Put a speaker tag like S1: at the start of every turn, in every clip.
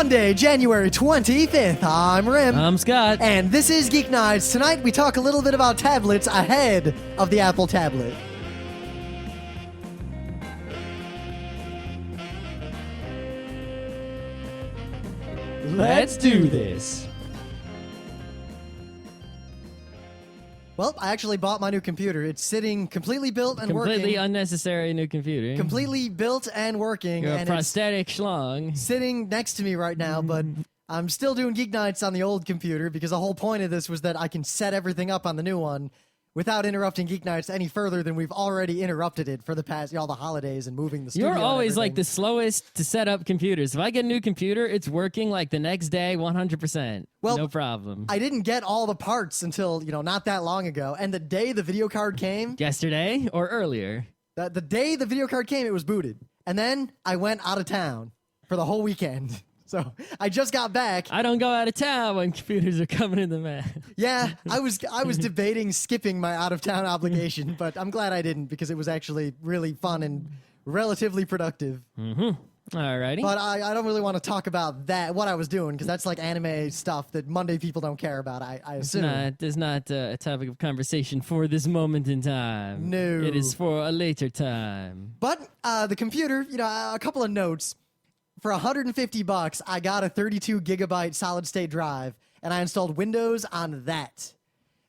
S1: Monday, January 25th. I'm Rim.
S2: I'm Scott.
S1: And this is Geeknights. Tonight we talk a little bit about tablets ahead of the Apple tablet.
S2: Let's do this.
S1: Well, I actually bought my new computer. It's sitting completely built and working.
S2: Completely unnecessary new computer.
S1: Completely built and working.
S2: You're
S1: and
S2: a prosthetic schlong.
S1: Sitting next to me right now, but I'm still doing Geeknights on the old computer because the whole point of this was that I can set everything up on the new one without interrupting Geeknights any further than we've already interrupted it for the past, all the holidays and moving the studio.
S2: You're always
S1: and
S2: like the slowest to set up computers. If I get a new computer, it's working like the next day, 100%.
S1: Well,
S2: no problem.
S1: I didn't get all the parts until, not that long ago. And the day the video card came...
S2: Yesterday or earlier?
S1: The day the video card came, it was booted. And then I went out of town for the whole weekend. So I just got back.
S2: I don't go out of town when computers are coming in the mail.
S1: Yeah, I was debating skipping my out-of-town obligation, but I'm glad I didn't because it was actually really fun and relatively productive.
S2: Mm-hmm. Alrighty.
S1: But I don't really want to talk about that, what I was doing, because that's like anime stuff that Monday people don't care about, I assume.
S2: It's not a topic of conversation for this moment in time.
S1: No.
S2: It is for a later time.
S1: But the computer, a couple of notes. For $150, I got a 32 gigabyte solid state drive, and I installed Windows on that.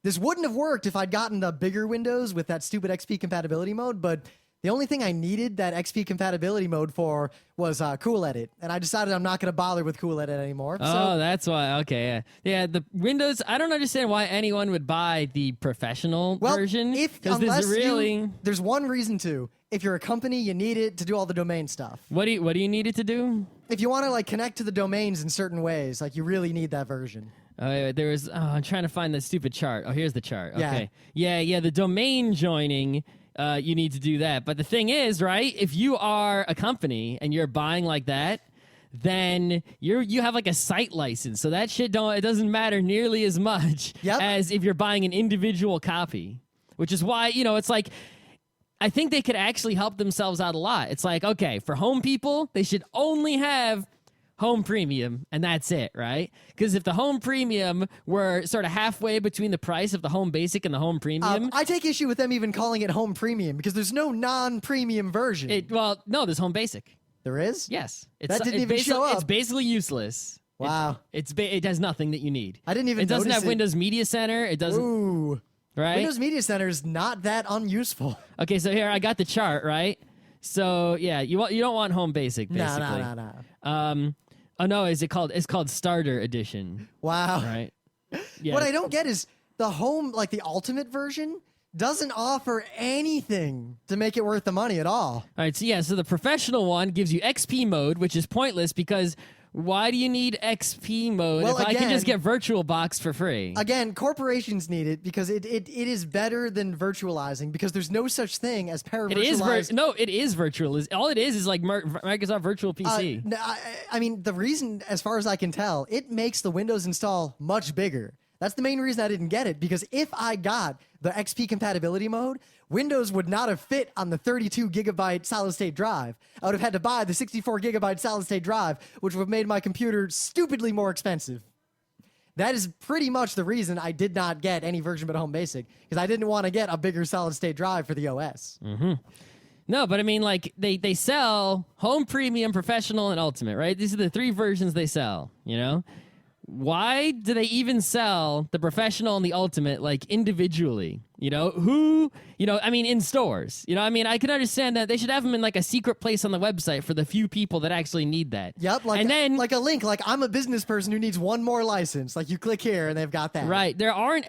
S1: This wouldn't have worked if I'd gotten the bigger Windows with that stupid XP compatibility mode, but the only thing I needed that XP compatibility mode for was Cool Edit, and I decided I'm not going to bother with Cool Edit anymore.
S2: Oh, that's why. Okay, yeah. The Windows. I don't understand why anyone would buy the professional version.
S1: There's one reason to. If you're a company, you need it to do all the domain stuff.
S2: What do you need it to do?
S1: If you want to connect to the domains in certain ways, you really need that version.
S2: I'm trying to find that stupid chart. Oh, here's the chart. Okay. Yeah. The domain joining. You need to do that. But the thing is, right? If you are a company and you're buying like that, then you have a site license. So that shit it doesn't matter nearly as much as if you're buying an individual copy. Which is why, it's like, I think they could actually help themselves out a lot. It's like, okay, for home people, they should only have Home Premium, and that's it, right? Because if the Home Premium were sort of halfway between the price of the Home Basic and the Home Premium...
S1: I take issue with them even calling it Home Premium, because there's no non-premium version.
S2: No, there's Home Basic.
S1: There is?
S2: Yes.
S1: That didn't even show up.
S2: It's basically useless.
S1: Wow.
S2: It has nothing that you need.
S1: I didn't even
S2: notice it. It doesn't have
S1: it.
S2: Windows Media Center. It doesn't...
S1: Ooh.
S2: Right?
S1: Windows Media Center is not that unuseful.
S2: Okay, so here, I got the chart, right? So, yeah, you don't want Home Basic, basically.
S1: No.
S2: Oh, no, it's called Starter Edition.
S1: Wow.
S2: Right? Yeah.
S1: What I don't get is the Home, the Ultimate version, doesn't offer anything to make it worth the money at all.
S2: All right, so the professional one gives you XP mode, which is pointless because... Why do you need XP mode if I can just get VirtualBox for free?
S1: Again, corporations need it because it is better than virtualizing because there's no such thing as para-virtualized.
S2: It is virtual. All it is Microsoft Virtual PC.
S1: I mean, the reason, as far as I can tell, it makes the Windows install much bigger. That's the main reason I didn't get it, because if I got the XP compatibility mode, Windows would not have fit on the 32 gigabyte solid state drive. I would have had to buy the 64 gigabyte solid state drive, which would have made my computer stupidly more expensive. That is pretty much the reason I did not get any version but Home Basic, because I didn't want to get a bigger solid state drive for the OS.
S2: Mm-hmm. No, but I mean, they sell Home Premium, Professional, and Ultimate, right? These are the three versions they sell, Why do they even sell the Professional and the Ultimate individually? In stores. I can understand that they should have them in a secret place on the website for the few people that actually need that.
S1: Yep, a link, I'm a business person who needs one more license. You click here and they've got that.
S2: Right. There are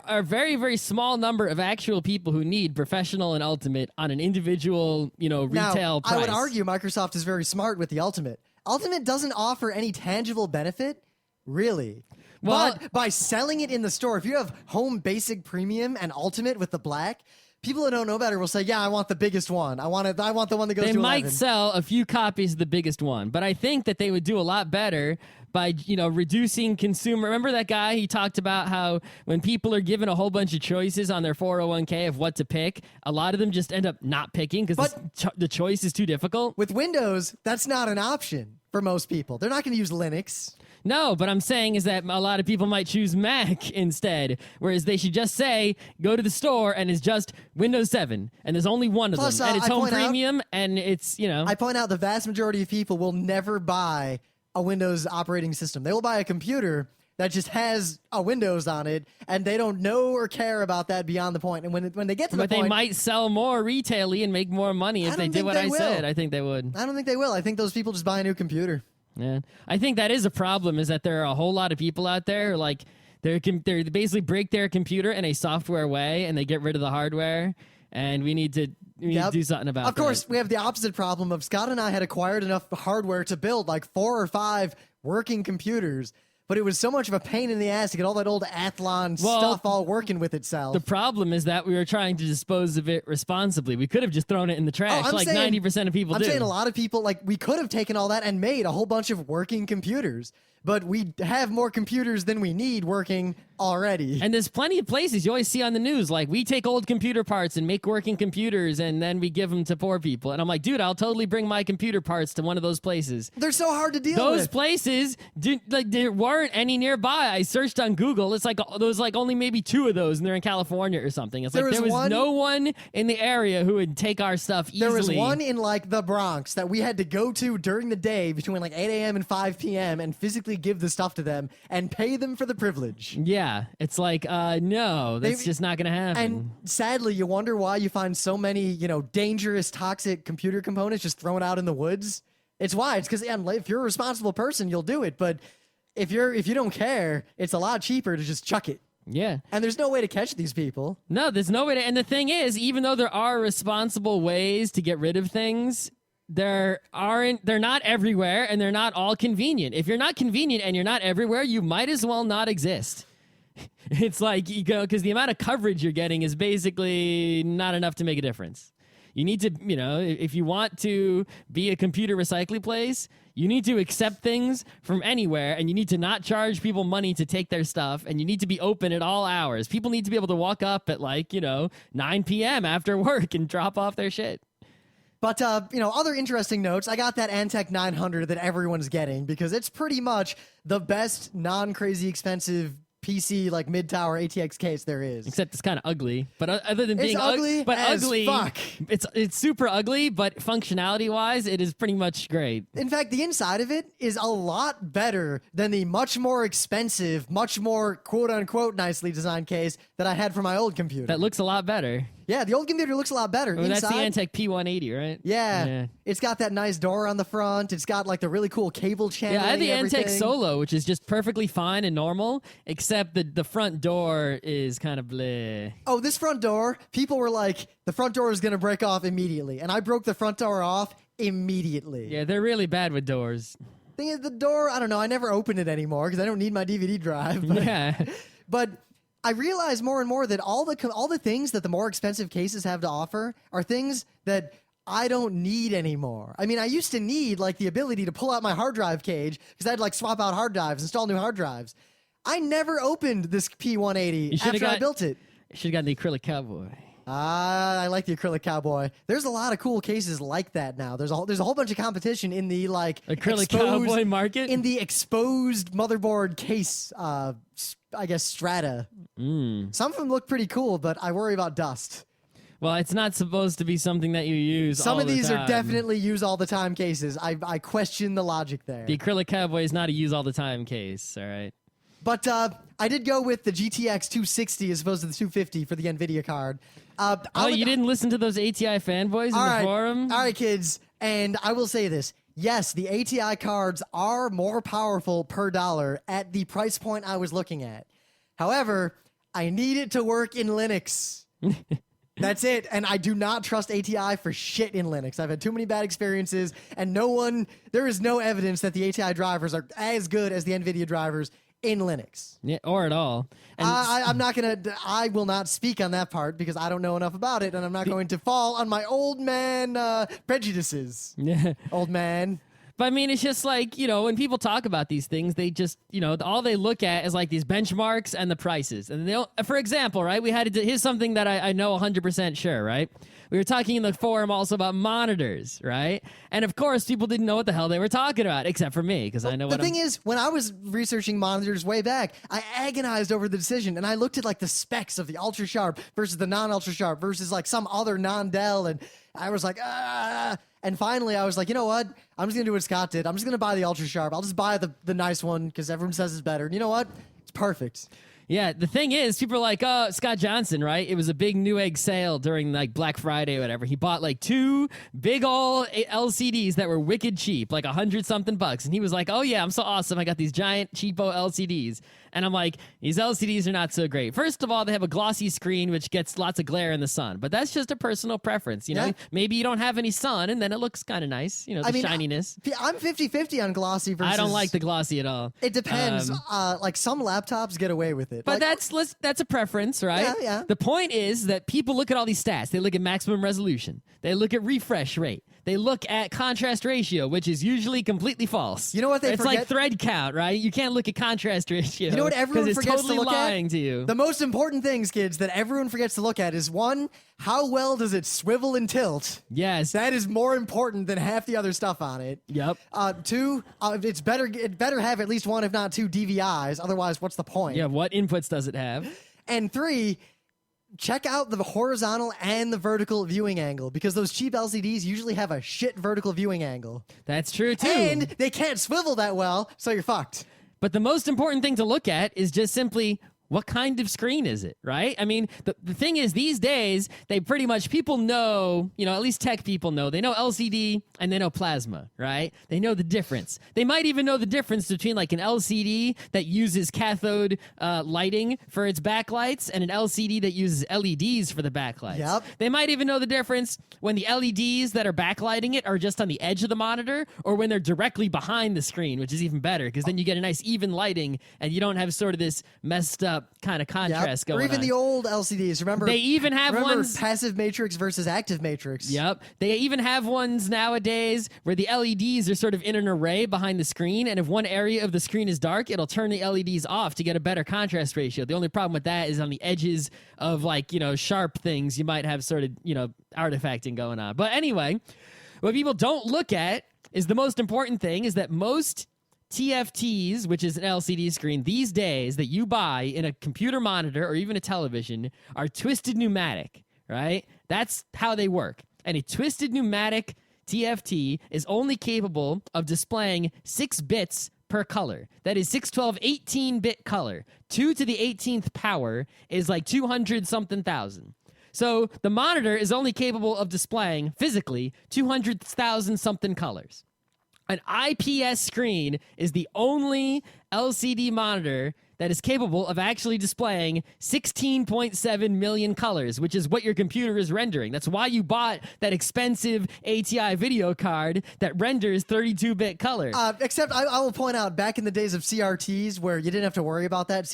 S2: a very, very small number of actual people who need Professional and Ultimate on an individual, retail price.
S1: I would argue Microsoft is very smart with the Ultimate. Ultimate doesn't offer any tangible benefit. Really?
S2: Well,
S1: but by selling it in the store, if you have Home Basic Premium and Ultimate with the black, people that don't know better will say, yeah, I want the biggest one. I want the one that goes to 11.
S2: They might sell a few copies of the biggest one, but I think that they would do a lot better by, reducing consumer. Remember that guy? He talked about how when people are given a whole bunch of choices on their 401k of what to pick, a lot of them just end up not picking because the choice is too difficult.
S1: With Windows, that's not an option. for most people. They're not going to use Linux.
S2: No, but I'm saying is that a lot of people might choose Mac instead, whereas they should just say, go to the store and it's just Windows 7, and there's only one of them, and it's home premium, and it's,
S1: I point out the vast majority of people will never buy a Windows operating system. They will buy a computer that just has a Windows on it, and they don't know or care about that beyond the point. And when they get to the point...
S2: But they might sell more retail-y and make more money if they did what I said. I think they would.
S1: I don't think they will. I think those people just buy a new computer.
S2: Yeah, I think that is a problem, is that there are a whole lot of people out there, like, they basically break their computer in a software way, and they get rid of the hardware, and we need to do something about that.
S1: Of course, we have the opposite problem of Scott and I had acquired enough hardware to build like 4 or 5 working computers, but it was so much of a pain in the ass to get all that old Athlon stuff all working with itself.
S2: The problem is that we were trying to dispose of it responsibly. We could have just thrown it in the trash, 90% of people do.
S1: I'm saying a lot of people, like, we could have taken all that and made a whole bunch of working computers. But we have more computers than we need working already.
S2: And there's plenty of places you always see on the news, like, we take old computer parts and make working computers, and then we give them to poor people. And I'm like, dude, I'll totally bring my computer parts to one of those places.
S1: They're so hard to deal with.
S2: Those places, there weren't any nearby. I searched on Google. It's like there was like only maybe 2 of those, and they're in California or something. It's like there was no one in the area who would take our stuff easily.
S1: There was one in like the Bronx that we had to go to during the day between like 8 a.m. and 5 p.m. and physically give the stuff to them and pay them for the privilege.
S2: Yeah, it's like, no, that's just not going to happen.
S1: And sadly, you wonder why you find so many, dangerous, toxic computer components just thrown out in the woods. It's why. It's because if you're a responsible person, you'll do it. But if you don't care, it's a lot cheaper to just chuck it.
S2: Yeah.
S1: And there's no way to catch these people.
S2: No, there's no way to. And the thing is, even though there are responsible ways to get rid of things, they're not everywhere, and they're not all convenient. If you're not convenient and you're not everywhere, you might as well not exist. It's like, because the amount of coverage you're getting is basically not enough to make a difference. You need to, if you want to be a computer recycling place, you need to accept things from anywhere, and you need to not charge people money to take their stuff, and you need to be open at all hours. People need to be able to walk up at 9 p.m. after work and drop off their shit.
S1: But, other interesting notes, I got that Antec 900 that everyone's getting because it's pretty much the best non-crazy expensive PC, like, mid-tower ATX case there is.
S2: Except it's kind of ugly. But other than being
S1: ugly, fuck.
S2: It's super ugly, but functionality-wise, it is pretty much great.
S1: In fact, the inside of it is a lot better than the much more expensive, much more quote-unquote nicely designed case that I had for my old computer.
S2: That looks a lot better.
S1: Yeah, the old computer looks a lot better.
S2: Well, that's the Antec P180, right?
S1: Yeah. It's got that nice door on the front. It's got like the really cool cable channel.
S2: Yeah, I had the Antec Solo, which is just perfectly fine and normal, except the front door is kind of bleh.
S1: Oh, this front door, people were like, the front door is going to break off immediately. And I broke the front door off immediately.
S2: Yeah, they're really bad with doors.
S1: Thing is, the door, I don't know, I never open it anymore because I don't need my DVD drive. But,
S2: yeah.
S1: But I realize more and more that all the things that the more expensive cases have to offer are things that I don't need anymore. I mean, I used to need like the ability to pull out my hard drive cage because I'd like swap out hard drives, install new hard drives. I never opened this P180 after I built it.
S2: You should have gotten the acrylic cowboy.
S1: I like the acrylic cowboy. There's a lot of cool cases like that now. There's a whole bunch of competition in the like
S2: acrylic cowboy market,
S1: in the exposed motherboard case. I guess strata. Some of them look pretty cool, but I worry about dust.
S2: Well, it's not supposed to be something that you use.
S1: Some of these are definitely use all the time cases. I question the logic there.
S2: The acrylic cowboy is not a use all the time case. All right.
S1: But I did go with the GTX 260 as opposed to the 250 for the NVIDIA card.
S2: You didn't listen to those ATI fanboys in the forum?
S1: All right, kids. And I will say this. Yes, the ATI cards are more powerful per dollar at the price point I was looking at. However, I need it to work in Linux. That's it. And I do not trust ATI for shit in Linux. I've had too many bad experiences, and there is no evidence that the ATI drivers are as good as the NVIDIA drivers in Linux.
S2: Yeah, or at all. And
S1: I will not speak on that part because I don't know enough about it, and I'm not going to fall on my old man prejudices.
S2: Yeah.
S1: Old man.
S2: But I mean, it's just like, when people talk about these things, they just, all they look at is like these benchmarks and the prices. And for example, right, here's something that I know 100% sure, right? We were talking in the forum also about monitors, right? And of course, people didn't know what the hell they were talking about, except for me, because I know
S1: The thing is, when I was researching monitors way back, I agonized over the decision, and I looked at like the specs of the ultra sharp versus the non-ultra sharp versus like some other non-Dell, and I was like, ah. And finally, I was like, you know what? I'm just going to do what Scott did. I'm just going to buy the Ultra Sharp. I'll just buy the nice one because everyone says it's better. And you know what? It's perfect.
S2: Yeah, the thing is, people are like, oh, Scott Johnson, right? It was a big Newegg sale during like Black Friday or whatever. He bought like 2 big old LCDs that were wicked cheap, like $100-something bucks. And he was like, oh yeah, I'm so awesome. I got these giant cheapo LCDs. And I'm like, these LCDs are not so great. First of all, they have a glossy screen, which gets lots of glare in the sun. But that's just a personal preference.
S1: Yeah.
S2: Maybe you don't have any sun, and then it looks kind of nice. The shininess.
S1: I'm 50-50 on glossy versus...
S2: I don't like the glossy at all.
S1: It depends. Like some laptops get away with it.
S2: But
S1: like,
S2: that's a preference, right?
S1: Yeah.
S2: The point is that people look at all these stats. They look at maximum resolution. They look at refresh rate. They look at contrast ratio, which is usually completely false.
S1: You know what they
S2: It's
S1: forget?
S2: like thread count, right? You can't look at contrast ratio.
S1: You know what everyone
S2: it's
S1: forgets
S2: totally
S1: to look
S2: lying
S1: at?
S2: to you.
S1: The most important things, kids, that everyone forgets to look at is 1, how well does it swivel and tilt?
S2: Yes.
S1: That is more important than half the other stuff on it.
S2: Yep.
S1: 2, it better have at least 1, if not 2 DVIs. Otherwise, what's the point?
S2: Yeah, what inputs does it have?
S1: And 3, check out the horizontal and the vertical viewing angle because those cheap LCDs usually have a shit vertical viewing angle.
S2: That's true, too.
S1: And they can't swivel that well, so you're fucked.
S2: But the most important thing to look at is just simply, what kind of screen is it, right? I mean, the thing is, these days, people know, at least tech people know, they know LCD and they know plasma, right? They know the difference. They might even know the difference between like an LCD that uses cathode lighting for its backlights and an LCD that uses LEDs for the backlights.
S1: Yep.
S2: They might even know the difference when the LEDs that are backlighting it are just on the edge of the monitor or when they're directly behind the screen, which is even better because then you get a nice even lighting and you don't have sort of this messed up kind of contrast going on.
S1: Or even the old LCDs. Remember
S2: they even have ones
S1: passive matrix versus active matrix.
S2: Yep. They even have ones nowadays where the LEDs are sort of in an array behind the screen, and if one area of the screen is dark, it'll turn the LEDs off to get a better contrast ratio. The only problem with that is on the edges of sharp things, you might have sort of, artifacting going on. But anyway, what people don't look at is the most important thing is that most TFTs, which is an LCD screen these days that you buy in a computer monitor or even a television, are twisted pneumatic, right? That's how they work. And a twisted pneumatic TFT is only capable of displaying 6 bits per color. That is 612 18-bit color. 2 to the 18th power is like 200-something thousand. So the monitor is only capable of displaying, physically, 200,000-something colors. An IPS screen is the only LCD monitor that is capable of actually displaying 16.7 million colors, which is what your computer is rendering. That's why you bought that expensive ATI video card that renders 32-bit color.
S1: Except I will point out, back in the days of CRTs where you didn't have to worry about that,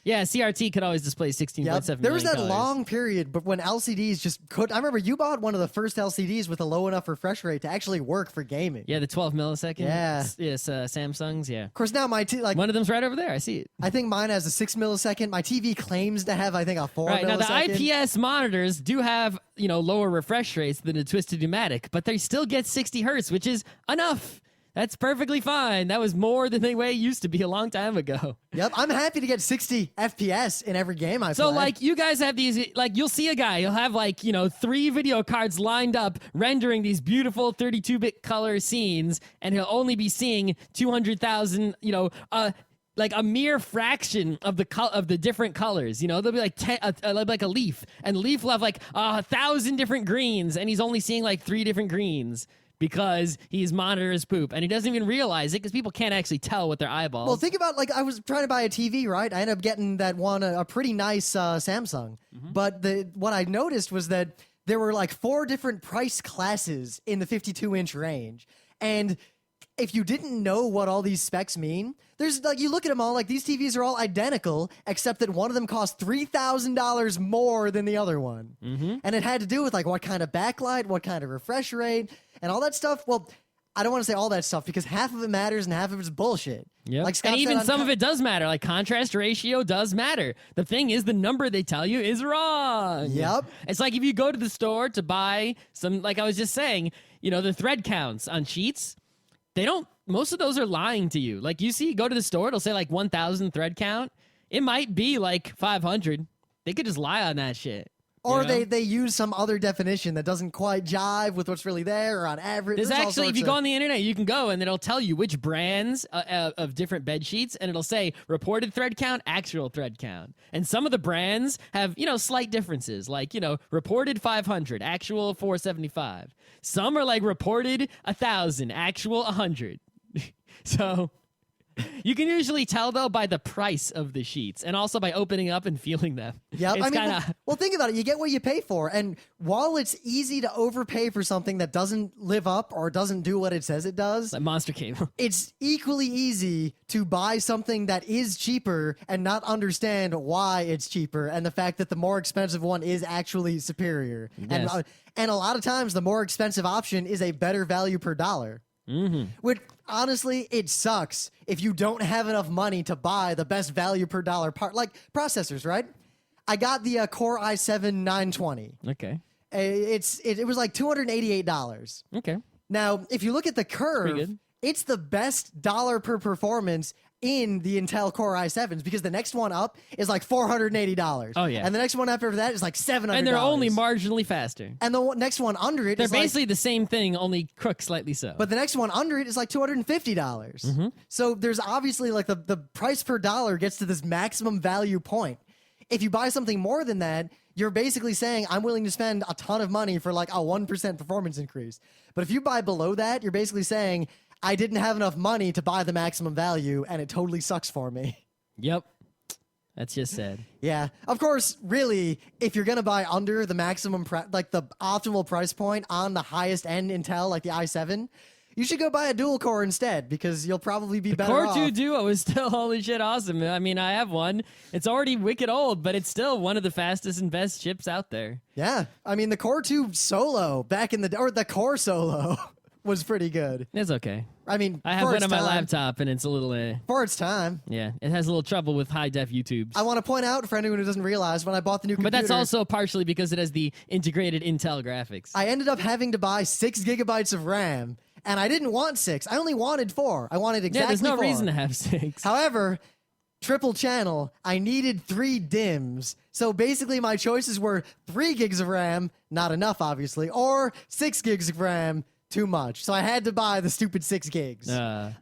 S2: Yeah, CRT could always display 16.7 million
S1: there was that
S2: colors.
S1: long period, but when LCDs just could... I remember you bought one of the first LCDs with a low enough refresh rate to actually work for gaming.
S2: Yeah, the 12 millisecond.
S1: Yeah.
S2: Yes, Samsung's, yeah.
S1: Of course, now my...
S2: One of them's right over there. I see it.
S1: I think mine has a 6 millisecond. My TV claims to have, I think, a 4
S2: Right,
S1: millisecond.
S2: now the IPS monitors do have, lower refresh rates than a twisted pneumatic, but they still get 60 hertz, which is enough. That's perfectly fine. That was more than the way it used to be a long time ago.
S1: Yep, I'm happy to get 60 FPS in every game I play.
S2: So, you guys have these, you'll see a guy, he'll have, 3 video cards lined up rendering these beautiful 32-bit color scenes, and he'll only be seeing 200,000, a mere fraction of the different colors. There'll be like a leaf, and the leaf will have 1,000 different greens, and he's only seeing 3 different greens because he's monitor his poop, and he doesn't even realize it because people can't actually tell with their eyeballs.
S1: Well, think about, I was trying to buy a TV, right? I ended up getting that one, a pretty nice Samsung. Mm-hmm. But what I noticed was that there were 4 different price classes in the 52-inch range. And if you didn't know what all these specs mean, there's you look at them all, these TVs are all identical, except that one of them costs $3,000 more than the other one.
S2: Mm-hmm.
S1: And it had to do with what kind of backlight, what kind of refresh rate, and all that stuff. Well, I don't want to say all that stuff because half of it matters and half of it's bullshit.
S2: Yep.
S1: Like Scott
S2: and even
S1: said
S2: some of it does matter. Like contrast ratio does matter. The thing is, the number they tell you is wrong.
S1: Yep.
S2: It's like if you go to the store to buy some, like I was just saying, the thread counts on sheets, most of those are lying to you. Like you go to the store, it'll say like 1,000 thread count. It might be like 500. They could just lie on that shit.
S1: Or they use some other definition that doesn't quite jive with what's really there or on average.
S2: There's actually, if you go on the internet, you can go and it'll tell you which brands of different bed sheets, and it'll say reported thread count, actual thread count. And some of the brands have, slight differences, like, reported 500, actual 475. Some are like reported 1,000, actual 100. So you can usually tell, though, by the price of the sheets and also by opening up and feeling them.
S1: Yep. Well, think about it. You get what you pay for. And while it's easy to overpay for something that doesn't live up or doesn't do what it says it does,
S2: like Monster Cable,
S1: it's equally easy to buy something that is cheaper and not understand why it's cheaper and the fact that the more expensive one is actually superior.
S2: Yes.
S1: And a lot of times, the more expensive option is a better value per dollar.
S2: Mm-hmm.
S1: Which, honestly, it sucks if you don't have enough money to buy the best value per dollar part, like processors, right? I got the Core i7 920.
S2: Okay.
S1: It was like $288.
S2: Okay.
S1: Now, if you look at the curve, it's the best dollar per performance in the Intel Core i7s because the next one up is like $480.
S2: Oh, yeah.
S1: And the next one after that is like $700.
S2: And they're only marginally faster.
S1: And the next one under it
S2: they're
S1: is
S2: basically the same thing, only crooked slightly so.
S1: But the next one under it is like $250. So there's obviously like the price per dollar gets to this maximum value point. If you buy something more than that, you're basically saying, I'm willing to spend a ton of money for like a 1% performance increase. But if you buy below that, you're basically saying, I didn't have enough money to buy the maximum value, and it totally sucks for me.
S2: Yep. That's just sad.
S1: Yeah. Of course, really, if you're going to buy under the maximum, like the optimal price point on the highest end Intel, like the i7, you should go buy a dual core instead because you'll probably be better
S2: off.
S1: off.
S2: Core 2 Duo is still holy shit awesome. I mean, I have one. It's already wicked old, but it's still one of the fastest and best chips out there.
S1: Yeah. I mean, the Core 2 Solo the Core Solo was pretty good.
S2: It's okay.
S1: I mean,
S2: I have one on my laptop, and it's a little...
S1: For its time.
S2: Yeah, it has a little trouble with high-def YouTubes.
S1: I want to point out, for anyone who doesn't realize, when I bought the new computer...
S2: But that's also partially because it has the integrated Intel graphics.
S1: I ended up having to buy 6 gigabytes of RAM, and I didn't want 6. I only wanted 4. I wanted exactly 4.
S2: Yeah, there's no reason to have 6.
S1: However, triple channel, I needed 3 DIMMs. So basically, my choices were 3 gigs of RAM, not enough, obviously, or 6 gigs of RAM, too much. So I had to buy the stupid 6 gigs.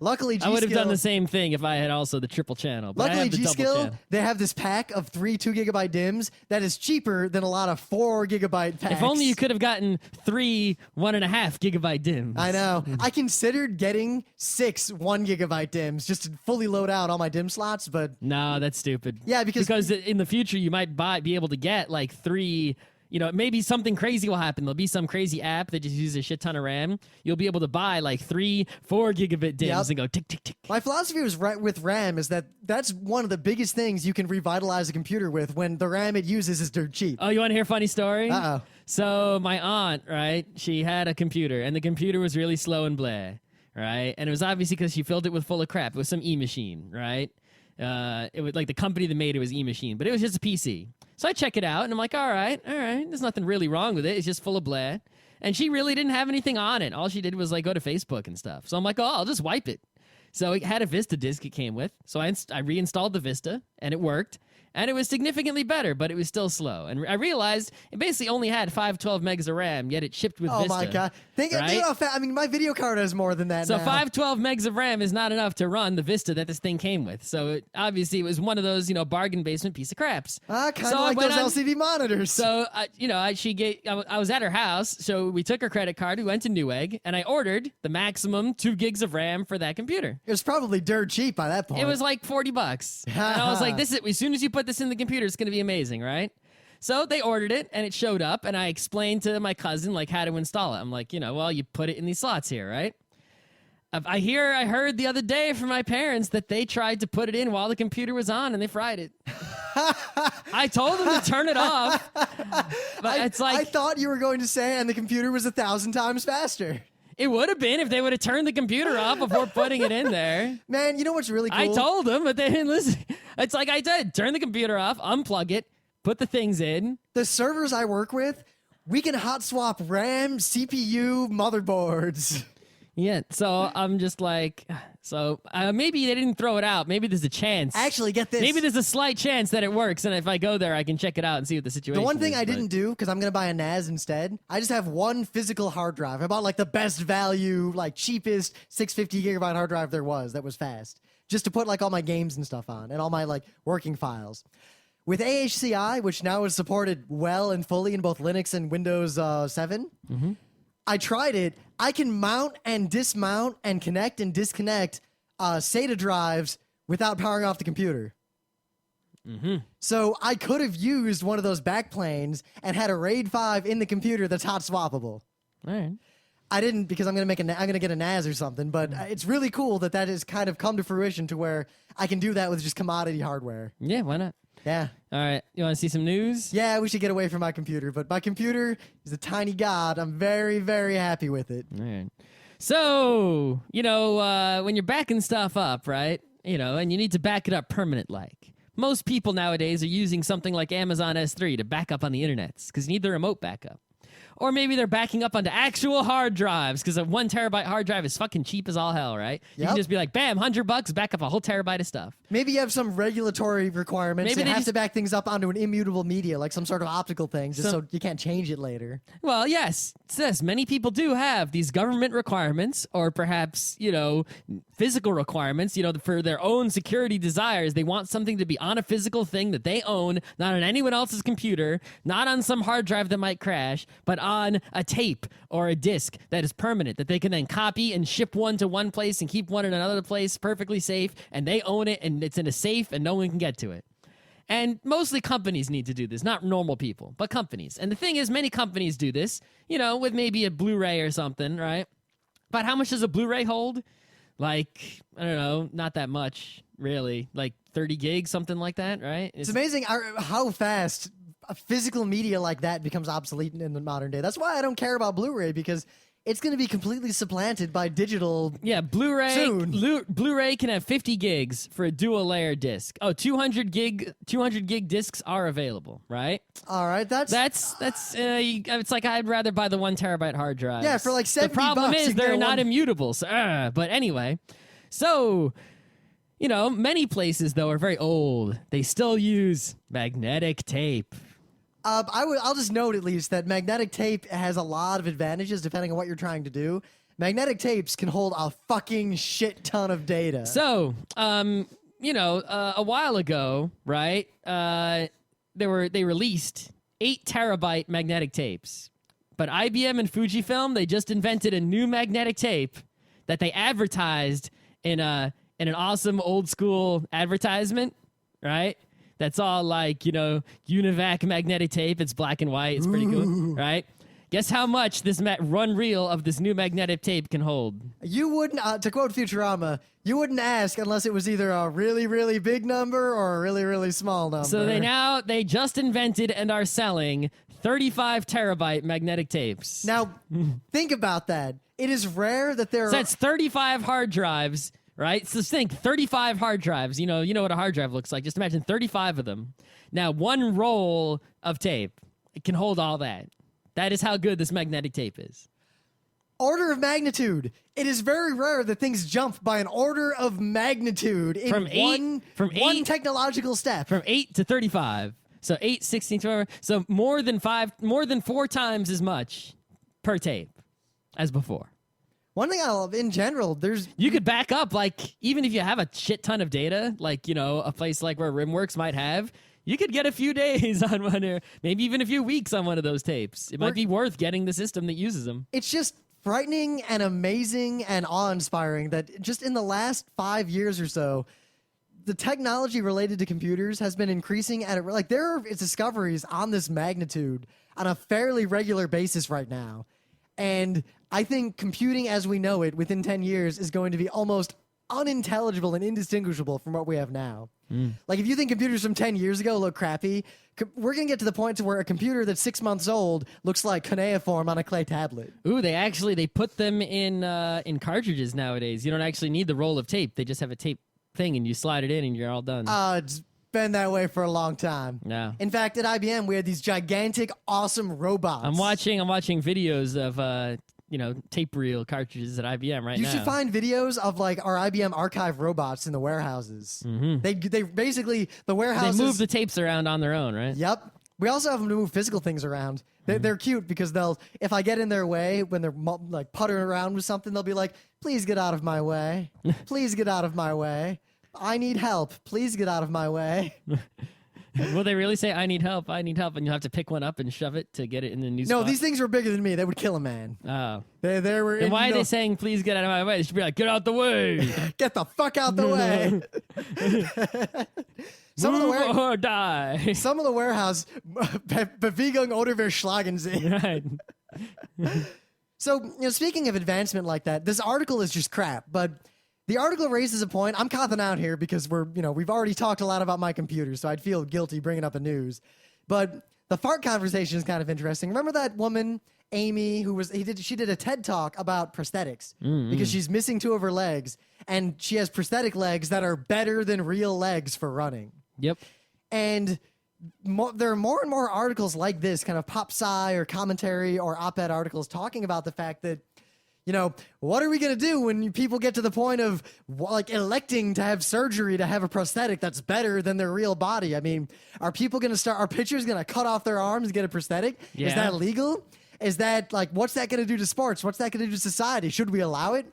S1: Luckily, G-Skill...
S2: I would have done the same thing if I had also the triple channel. But
S1: luckily, G-Skill, they have this pack of 3 2-gigabyte DIMMs that is cheaper than a lot of 4-gigabyte packs.
S2: If only you could have gotten 3 1.5-gigabyte DIMMs.
S1: I know. I considered getting 6 1-gigabyte DIMMs just to fully load out all my DIMM slots, but...
S2: No, that's stupid.
S1: Yeah, because
S2: in the future, you might be able to get like 3... maybe something crazy will happen. There'll be some crazy app that just uses a shit ton of RAM. You'll be able to buy like 3 4-gigabit DIMMs and go tick, tick, tick.
S1: My philosophy with RAM is that's one of the biggest things you can revitalize a computer with when the RAM it uses is dirt cheap.
S2: Oh, you want to hear a funny story?
S1: Uh-oh.
S2: So my aunt, right, she had a computer, and the computer was really slow and blah, right? And it was obviously because she filled it with full of crap. It was some e-machine, right? It was like the company that made it was e-machine, but it was just a PC. So I check it out, and I'm like, all right, there's nothing really wrong with it. It's just full of blah. And she really didn't have anything on it. All she did was like go to Facebook and stuff. So I'm like, I'll just wipe it. So it had a Vista disk it came with. So I reinstalled the Vista, and it worked. And it was significantly better, but it was still slow. And I realized it basically only had 512 megs of RAM, yet it shipped with Vista.
S1: Oh my god! Think how fast. I mean, my video card has more than that.
S2: So
S1: now.
S2: 512 megs of RAM is not enough to run the Vista that this thing came with. So obviously, it was one of those bargain basement piece of craps.
S1: Kind of like those LCD monitors.
S2: So I was at her house. So we took her credit card. We went to Newegg, and I ordered the maximum 2 gigs of RAM for that computer.
S1: It was probably dirt cheap by that point.
S2: It was like $40, and I was like, as soon as you put this in the computer, it's going to be amazing, right? So they ordered it, and it showed up, and I explained to my cousin like how to install it. I'm like, you put it in these slots here, right? I heard the other day from my parents that they tried to put it in while the computer was on, and they fried it. I told them to turn it off, but it's like
S1: I thought you were going to say, and the computer was 1,000 times faster.
S2: It would have been if they would have turned the computer off before putting it in there.
S1: Man, you know what's really cool?
S2: I told them, but they didn't listen. It's like I did. Turn the computer off, unplug it, put the things in.
S1: The servers I work with, we can hot swap RAM, CPU, motherboards.
S2: Yeah, so I'm just like, maybe they didn't throw it out. Maybe there's a chance.
S1: Actually, get this.
S2: Maybe there's a slight chance that it works, and if I go there, I can check it out and see what the situation is.
S1: The one thing I didn't do, because I'm going to buy a NAS instead, I just have one physical hard drive. I bought like the best value, like cheapest 650 gigabyte hard drive there was that was fast, just to put like all my games and stuff on and all my like working files. With AHCI, which now is supported well and fully in both Linux and Windows 7, I tried it. I can mount and dismount and connect and disconnect SATA drives without powering off the computer. So I could have used one of those backplanes and had a RAID 5 in the computer that's hot swappable.
S2: All right.
S1: I didn't because I'm gonna get a NAS or something. But it's really cool that has kind of come to fruition to where I can do that with just commodity hardware.
S2: Yeah, why not?
S1: Yeah.
S2: All right. You want to see some news?
S1: Yeah, we should get away from my computer. But my computer is a tiny god. I'm very, very happy with it.
S2: All right. So, when you're backing stuff up, right? And you need to back it up permanent like. Most people nowadays are using something like Amazon S3 to back up on the internet because you need the remote backup. Or maybe they're backing up onto actual hard drives because a 1 terabyte hard drive is fucking cheap as all hell, right? You can just be like, bam, $100, back up a whole terabyte of stuff.
S1: Maybe you have some regulatory requirements. Maybe you have to back things up onto an immutable media, like some sort of optical thing, just so you can't change it later.
S2: Well, yes. Many people do have these government requirements or perhaps, physical requirements, for their own security desires. They want something to be on a physical thing that they own, not on anyone else's computer, not on some hard drive that might crash, but on a tape or a disc that is permanent that they can then copy and ship one to one place and keep one in another place perfectly safe, and they own it and it's in a safe and no one can get to it. And mostly companies need to do this, not normal people, but companies. And the thing is, many companies do this, with maybe a Blu-ray or something, right? But how much does a Blu-ray hold? Like, I don't know, not that much, really. Like 30 gigs, something like that, right?
S1: It's amazing how fast a physical media like that becomes obsolete in the modern day. That's why I don't care about Blu-ray, because it's going to be completely supplanted by digital.
S2: Yeah, Blu-ray
S1: soon.
S2: Blu-ray can have 50 gigs for a dual layer disc. Oh, 200 gig discs are available, right?
S1: All right, that's
S2: it's like I'd rather buy the 1 terabyte hard drive.
S1: Yeah, for like $70.
S2: The problem is they're not
S1: one.
S2: immutable. So, but anyway, so many places though are very old. They still use magnetic tape.
S1: I'll just note at least that magnetic tape has a lot of advantages depending on what you're trying to do. Magnetic tapes can hold a fucking shit ton of data.
S2: So, a while ago, right? They released 8 terabyte magnetic tapes, but IBM and Fujifilm, they just invented a new magnetic tape that they advertised in an awesome old school advertisement, right? That's all like, Univac magnetic tape. It's black and white. It's pretty cool, right? Guess how much this run reel of this new magnetic tape can hold?
S1: You wouldn't, to quote Futurama, you wouldn't ask unless it was either a really, really big number or a really, really small number.
S2: So they just invented and are selling 35 terabyte magnetic tapes.
S1: Now, think about that. It is rare that there
S2: So that's 35 hard drives. Right? So think 35 hard drives. You know what a hard drive looks like. Just imagine 35 of them. Now, one roll of tape, it can hold all that. That is how good this magnetic tape is.
S1: Order of magnitude. It is very rare that things jump by an order of magnitude in one technological step.
S2: From 8 to 35. So 8, 16, 12. So more than 4 times as much per tape as before.
S1: One thing I love in general,
S2: you could back up, like, even if you have a shit ton of data, like, a place like where RimWorks might have, you could get a few days on one, or maybe even a few weeks on one of those tapes. It might be worth getting the system that uses them.
S1: It's just frightening and amazing and awe-inspiring that just in the last 5 years or so, the technology related to computers has been increasing at there are discoveries on this magnitude on a fairly regular basis right now. And I think computing as we know it within 10 years is going to be almost unintelligible and indistinguishable from what we have now. Like, if you think computers from 10 years ago look crappy, we're going to get to the point to where a computer that's 6 months old looks like cuneiform on a clay tablet.
S2: Ooh, they put them in cartridges nowadays. You don't actually need the roll of tape. They just have a tape thing, and you slide it in, and you're all done.
S1: It's been that way for a long time.
S2: Yeah.
S1: In fact, at IBM, we had these gigantic, awesome robots.
S2: I'm watching videos of tape reel cartridges at IBM right now.
S1: You should find videos of like our IBM archive robots in the warehouses. They basically, the warehouses,
S2: they move the tapes around on their own, right?
S1: Yep. We also have them to move physical things around. They're cute because if I get in their way when they're like puttering around with something, they'll be like, "Please get out of my way. Please get out of my way. I need help. Please get out of my way."
S2: Will they really say, "I need help, I need help," and you have to pick one up and shove it to get it in the new spot?
S1: No, these things were bigger than me. They would kill a man.
S2: Oh.
S1: They were.
S2: Then why are they saying, "Please get out of my way"? They should be like, "Get out the way.
S1: Get the fuck out the way."
S2: Move or die.
S1: Some of the warehouse, Bewegung oder wir schlagen sie.
S2: Right.
S1: So, speaking of advancement like that, this article is just crap, but the article raises a point. I'm copping out here because we've already talked a lot about my computer, so I'd feel guilty bringing up the news. But the fart conversation is kind of interesting. Remember that woman, Amy, she did a TED Talk about prosthetics because she's missing 2 of her legs, and she has prosthetic legs that are better than real legs for running.
S2: Yep.
S1: And there are more and more articles like this, kind of pop sci or commentary or op-ed articles talking about the fact that, what are we going to do when people get to the point of like electing to have surgery to have a prosthetic that's better than their real body? I mean, are pitchers going to cut off their arms and get a prosthetic?
S2: Yeah.
S1: Is that legal? Is that like, what's that going to do to sports? What's that going to do to society? Should we allow it?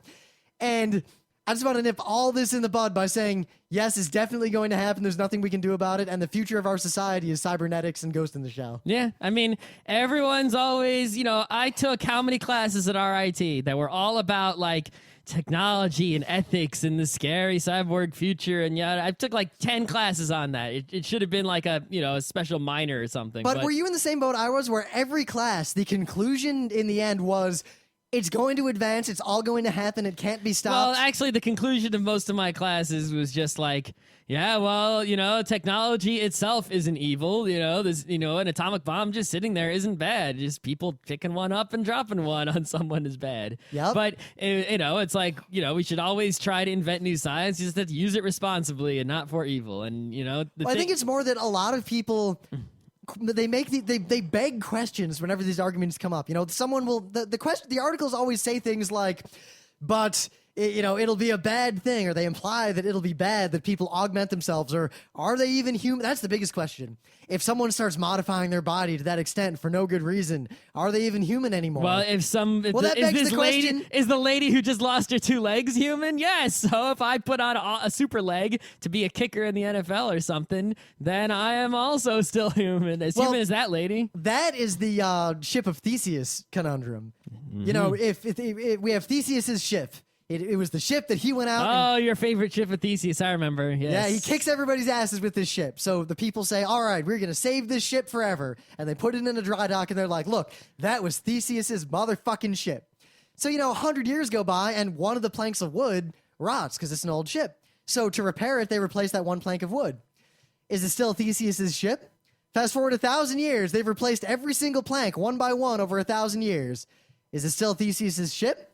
S1: And I just want to nip all this in the bud by saying, yes, it's definitely going to happen. There's nothing we can do about it. And the future of our society is cybernetics and Ghost in the Shell.
S2: Yeah. I mean, everyone's always, I took how many classes at RIT that were all about like technology and ethics and the scary cyborg future. And yeah, I took like 10 classes on that. It should have been like a special minor or something.
S1: But were you in the same boat I was, where every class, the conclusion in the end was, it's going to advance. It's all going to happen. It can't be stopped.
S2: Well, actually, the conclusion of most of my classes was just like, yeah, well, technology itself isn't evil. There's, an atomic bomb just sitting there isn't bad. Just people picking one up and dropping one on someone is bad.
S1: Yep.
S2: But, it's like, we should always try to invent new science. You just have to use it responsibly and not for evil. And,
S1: I think it's more that a lot of people... They beg questions whenever these arguments come up. Someone will the articles always say things like, but it'll be a bad thing, or they imply that it'll be bad that people augment themselves, or are they even human? That's the biggest question. If someone starts modifying their body to that extent for no good reason, are they even human anymore?
S2: Well,
S1: that begs the question.
S2: Is the lady who just lost her 2 legs human? Yes. So if I put on a super leg to be a kicker in the NFL or something, then I am also still human. Human as that lady.
S1: That is the ship of Theseus conundrum. If we have Theseus's ship. It was the ship that he went out.
S2: Oh, your favorite ship of Theseus. I remember. Yes.
S1: Yeah, he kicks everybody's asses with this ship. So the people say, all right, we're going to save this ship forever. And they put it in a dry dock, and they're like, look, that was Theseus's motherfucking ship. So, 100 years go by, and one of the planks of wood rots because it's an old ship. So to repair it, they replace that one plank of wood. Is it still Theseus's ship? Fast forward 1,000 years, they've replaced every single plank one by one over 1,000 years. Is it still Theseus's ship?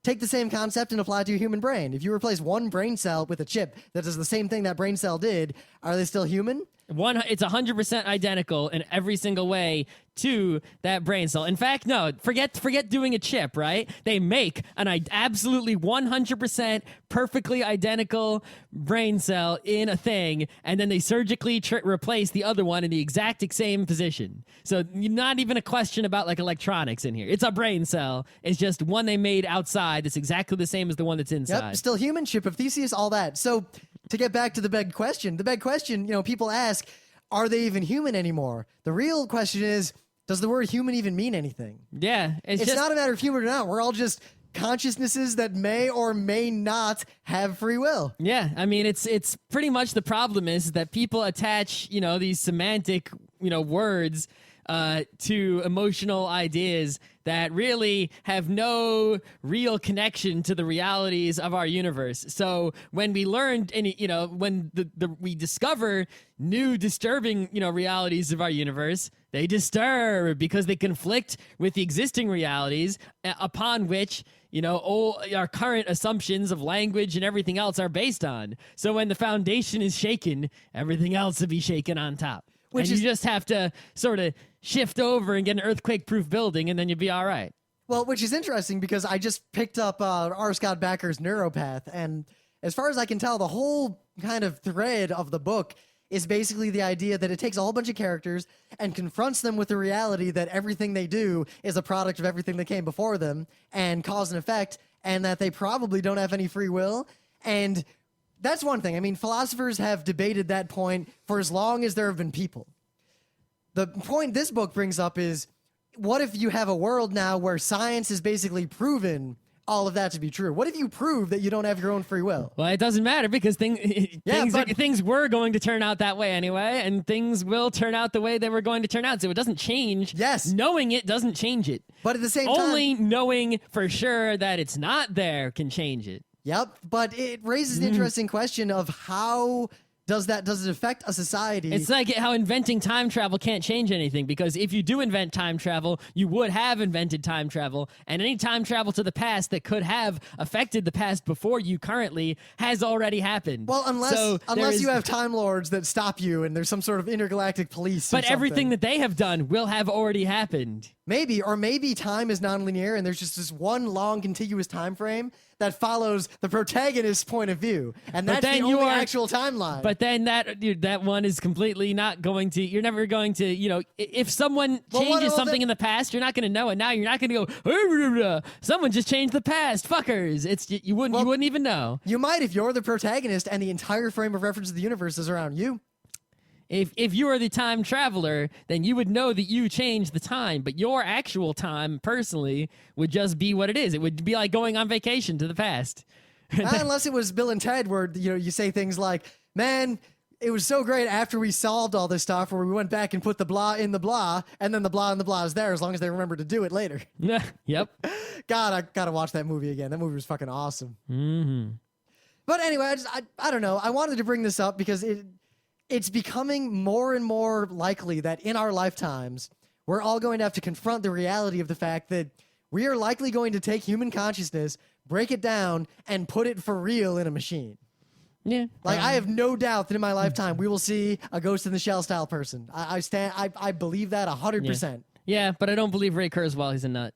S1: Take the same concept and apply it to your human brain. If you replace one brain cell with a chip that does the same thing that brain cell did, are they still human?
S2: It's 100% identical in every single way to that brain cell. In fact, no, forget doing a chip, right? They make an absolutely 100% perfectly identical brain cell in a thing, and then they surgically replace the other one in the exact same position. So not even a question about like electronics in here. It's a brain cell. It's just one they made outside that's exactly the same as the one that's inside.
S1: Yep, still human, chip of Theseus, all that. So to get back to the big question, people ask, are they even human anymore? The real question is, does the word human even mean anything?
S2: Yeah.
S1: It's not a matter of human or not. We're all just consciousnesses that may or may not have free will.
S2: Yeah. I mean, it's pretty much the problem is that people attach, these semantic words to emotional ideas that really have no real connection to the realities of our universe. So when we learned, and when we discover new disturbing, realities of our universe, they disturb because they conflict with the existing realities upon which all our current assumptions of language and everything else are based on. So when the foundation is shaken, everything else will be shaken on top. You just have to sort of shift over and get an earthquake-proof building, and then you'll be all right.
S1: Well, which is interesting because I just picked up R. Scott Bakker's Neuropath, and as far as I can tell, the whole kind of thread of the book is basically the idea that it takes a whole bunch of characters and confronts them with the reality that everything they do is a product of everything that came before them and cause and effect, and that they probably don't have any free will. And that's one thing. I mean, philosophers have debated that point for as long as there have been people. The point this book brings up is, what if you have a world now where science has basically proven all of that to be true? What if you prove that you don't have your own free will?
S2: Well, it doesn't matter because things were going to turn out that way anyway, and things will turn out the way they were going to turn out. So it doesn't change.
S1: Yes.
S2: Knowing it doesn't change it.
S1: But at the same time,
S2: only knowing for sure that it's not there can change it.
S1: Yep, but it raises the interesting question of how does it affect a society?
S2: It's like how inventing time travel can't change anything, because if you do invent time travel, you would have invented time travel, and any time travel to the past that could have affected the past before you currently has already happened.
S1: Well, unless you have Time Lords that stop you and there's some sort of intergalactic police.
S2: But everything that they have done will have already happened.
S1: Maybe time is nonlinear and there's just this one long contiguous time frame that follows the protagonist's point of view, and that's the only actual timeline.
S2: But then that one is completely not going to. You're never going to. If someone changes something in the past, you're not going to know it. Now you're not going to go. Someone just changed the past, fuckers. You wouldn't even know.
S1: You might if you're the protagonist and the entire frame of reference of the universe is around you.
S2: If you are the time traveler, then you would know that you changed the time, but your actual time, personally, would just be what it is. It would be like going on vacation to the past.
S1: Unless it was Bill and Ted, where you say things like, "Man, it was so great after we solved all this stuff, where we went back and put the blah in the blah, and then the blah in the blah is there as long as they remember to do it later."
S2: Yep.
S1: God, I gotta watch that movie again. That movie was fucking awesome.
S2: Mm-hmm.
S1: But anyway, I don't know. I wanted to bring this up because it's becoming more and more likely that in our lifetimes, we're all going to have to confront the reality of the fact that we are likely going to take human consciousness, break it down, and put it for real in a machine.
S2: Yeah.
S1: I have no doubt that in my lifetime, we will see a Ghost in the Shell style person. I believe that 100%.
S2: Yeah, but I don't believe Ray Kurzweil. He's a nut.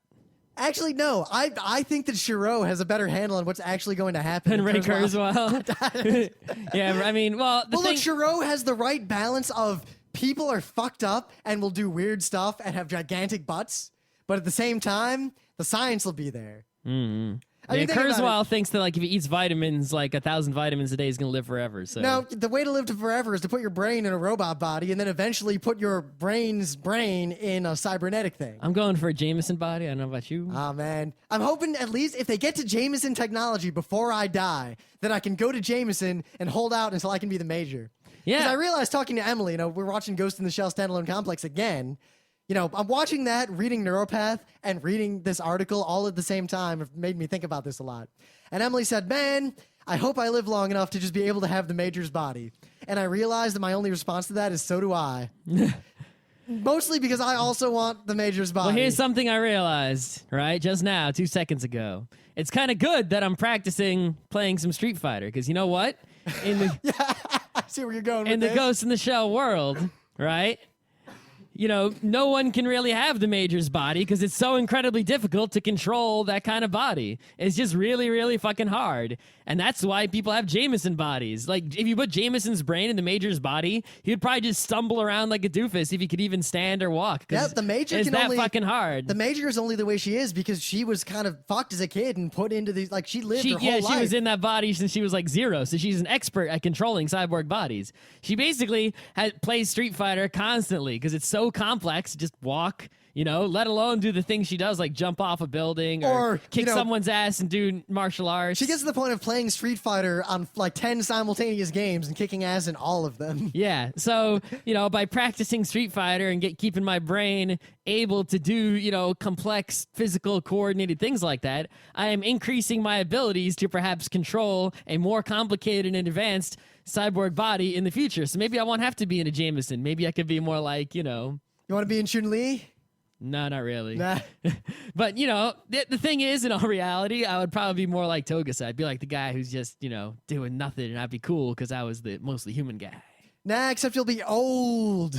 S1: Actually, no. I think that Shiro has a better handle on what's actually going to happen
S2: than Ray Kurzweil. Yeah, I mean,
S1: look, Shiro has the right balance of people are fucked up and will do weird stuff and have gigantic butts, but at the same time, the science will be there.
S2: Mm-hmm. Kurzweil thinks that if he eats vitamins, 1,000 vitamins a day, he's going to live forever. So
S1: now, the way to live to forever is to put your brain in a robot body and then eventually put your brain's brain in a cybernetic thing.
S2: I'm going for a Jameson body. I don't know about you.
S1: Oh, man. I'm hoping at least if they get to Jameson technology before I die, that I can go to Jameson and hold out until I can be the Major. Yeah. Because I realized talking to Emily, we're watching Ghost in the Shell Standalone Complex again. I'm watching that, reading Neuropath, and reading this article all at the same time. It made me think about this a lot. And Emily said, "Man, I hope I live long enough to just be able to have the Major's body." And I realized that my only response to that is, so do I. Mostly because I also want the Major's body.
S2: Well, here's something I realized, right, just now, 2 seconds ago. It's kind of good that I'm practicing playing some Street Fighter, because you know what?
S1: Yeah, I see where you're going with
S2: this. In the Ghost in the Shell world, right? No one can really have the Major's body because it's so incredibly difficult to control that kind of body. It's just really, really fucking hard. And that's why people have Jameson bodies. If you put Jameson's brain in the Major's body, he would probably just stumble around like a doofus if he could even stand or walk.
S1: Yeah, the Major
S2: is that fucking hard.
S1: The Major is only the way she is because she was kind of fucked as a kid and put into these, she lived her whole life.
S2: She was in that body since she was 0, so she's an expert at controlling cyborg bodies. She basically plays Street Fighter constantly because it's so so complex. Just walk, let alone do the things she does, like jump off a building or kick someone's ass and do martial arts.
S1: She gets to the point of playing Street Fighter on like 10 simultaneous games and kicking ass in all of them.
S2: Yeah. So, by practicing Street Fighter and keeping my brain able to do, complex physical coordinated things like that, I am increasing my abilities to perhaps control a more complicated and advanced cyborg body in the future. So maybe I won't have to be in a Jameson. Maybe I could be more like,
S1: You want to be in Chun-Li?
S2: No, not really.
S1: Nah.
S2: But, the thing is, in all reality, I would probably be more like Togusa. I'd be like the guy who's just, doing nothing, and I'd be cool because I was the mostly human guy.
S1: Nah, except you'll be old.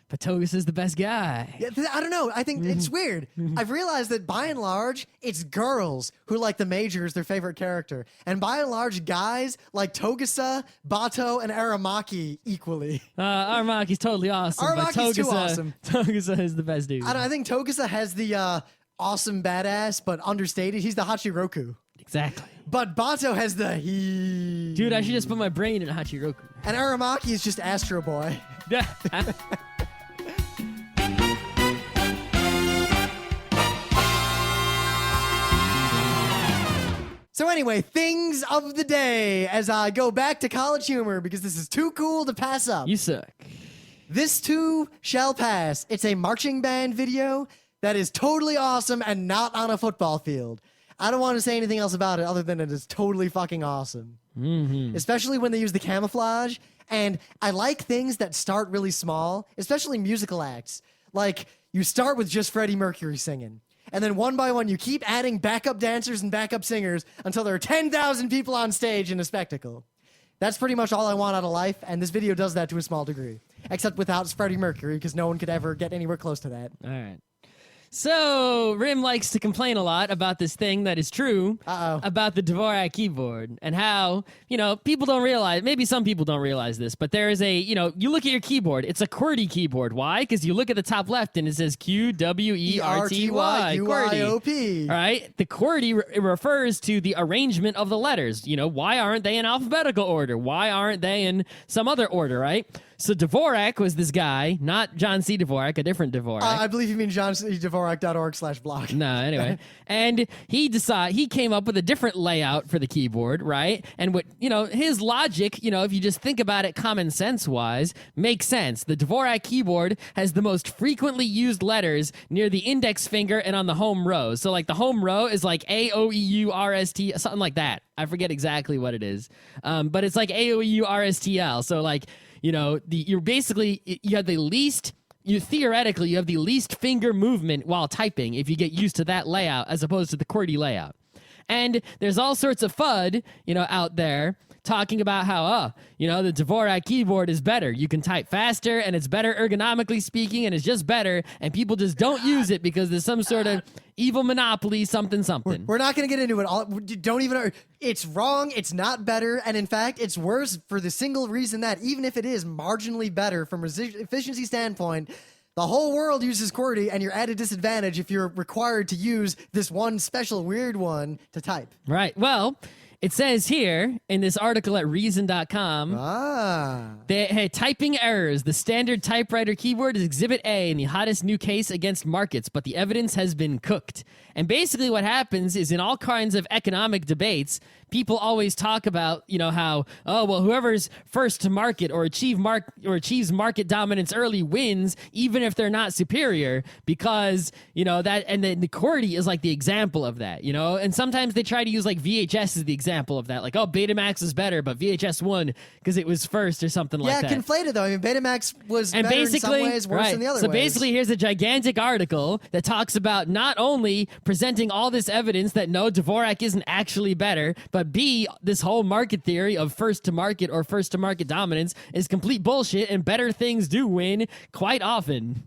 S2: But Togusa is the best guy.
S1: Yeah, I don't know. I think it's weird. I've realized that by and large, it's girls who like the Major as their favorite character. And by and large, guys like Togusa, Bato, and Aramaki equally.
S2: Aramaki's totally awesome.
S1: Aramaki's too awesome.
S2: Togusa is the best dude.
S1: I think Togusa has the awesome badass, but understated. He's the Hachiroku.
S2: Exactly.
S1: But Bato has the he.
S2: Dude, I should just put my brain in Hachiroku.
S1: And Aramaki is just Astro Boy. So anyway, things of the day as I go back to College Humor because this is too cool to pass up.
S2: You suck.
S1: This too shall pass. It's a marching band video that is totally awesome and not on a football field. I don't want to say anything else about it other than it is totally fucking awesome.
S2: Mm-hmm.
S1: Especially when they use the camouflage. And I like things that start really small, especially musical acts. Like, you start with just Freddie Mercury singing. And then one by one, you keep adding backup dancers and backup singers until there are 10,000 people on stage in a spectacle. That's pretty much all I want out of life, and this video does that to a small degree. Except without Freddie Mercury, because no one could ever get anywhere close to that.
S2: All right. So, Rim likes to complain a lot about this thing that is true about the Dvorak keyboard and how, people don't realize, maybe some people don't realize this, but there is a, you look at your keyboard, it's a QWERTY keyboard. Why? Because you look at the top left and it says QWERTY,
S1: QWERTY.
S2: All right? The QWERTY refers to the arrangement of the letters. Why aren't they in alphabetical order? Why aren't they in some other order, right? So Dvorak was this guy, not John C. Dvorak, a different Dvorak.
S1: I believe you mean johncdvorak.org/blog.
S2: No, anyway. And he came up with a different layout for the keyboard, right? And what, his logic, if you just think about it common sense wise, makes sense. The Dvorak keyboard has the most frequently used letters near the index finger and on the home row. So like the home row is like AOEURST, something like that. I forget exactly what it is. But it's like AOEURSTL. So like, you have the least, theoretically, you have the least finger movement while typing if you get used to that layout as opposed to the QWERTY layout. And there's all sorts of FUD, out there talking about how, the Dvorak keyboard is better. You can type faster and it's better ergonomically speaking and it's just better. And people just don't use it because there's some sort of evil monopoly, something.
S1: We're not going to get into it. Don't even. It's wrong. It's not better. And in fact, it's worse for the single reason that even if it is marginally better from efficiency standpoint, the whole world uses QWERTY, and you're at a disadvantage if you're required to use this one special weird one to type.
S2: Right. Well, it says here in this article at Reason.com, typing errors. The standard typewriter keyboard is Exhibit A in the hottest new case against markets, but the evidence has been cooked. And basically what happens is in all kinds of economic debates, people always talk about, how, whoever's first to market or achieves market dominance early wins, even if they're not superior, because, that, and then the QWERTY is like the example of that, and sometimes they try to use like VHS as the example of that, like, Betamax is better, but VHS won because it was first or something like that.
S1: Yeah, conflated though. I mean, Betamax was better in some ways, worse in the other ways.
S2: So basically, here's a gigantic article that talks about not only presenting all this evidence that no, Dvorak isn't actually better, but B, this whole market theory of first to market or first to market dominance is complete bullshit and better things do win quite often.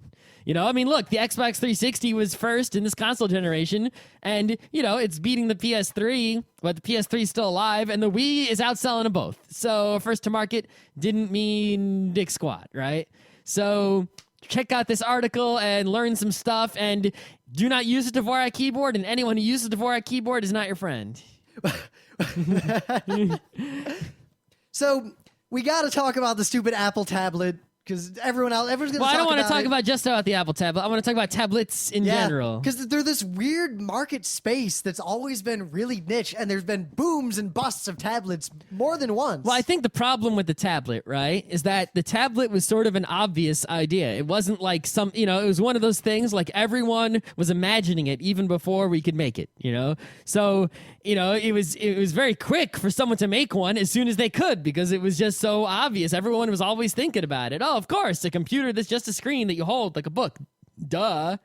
S2: Look, the Xbox 360 was first in this console generation, and, it's beating the PS3, but the PS3 is still alive, and the Wii is outselling them both. So first to market didn't mean dick squat, right? So check out this article and learn some stuff, and do not use a Dvorak keyboard, and anyone who uses a Dvorak keyboard is not your friend.
S1: So we got to talk about the stupid Apple tablet because everyone's going to talk about it.
S2: Well, I don't want to talk about just about the Apple tablet. I want to talk about tablets in general.
S1: Because they're this weird market space that's always been really niche, and there's been booms and busts of tablets more than once.
S2: Well, I think the problem with the tablet, right, is that the tablet was sort of an obvious idea. It wasn't like it was one of those things like everyone was imagining it even before we could make it, So, it was very quick for someone to make one as soon as they could because it was just so obvious. Everyone was always thinking about it. Oh, of course, a computer that's just a screen that you hold like a book. Duh.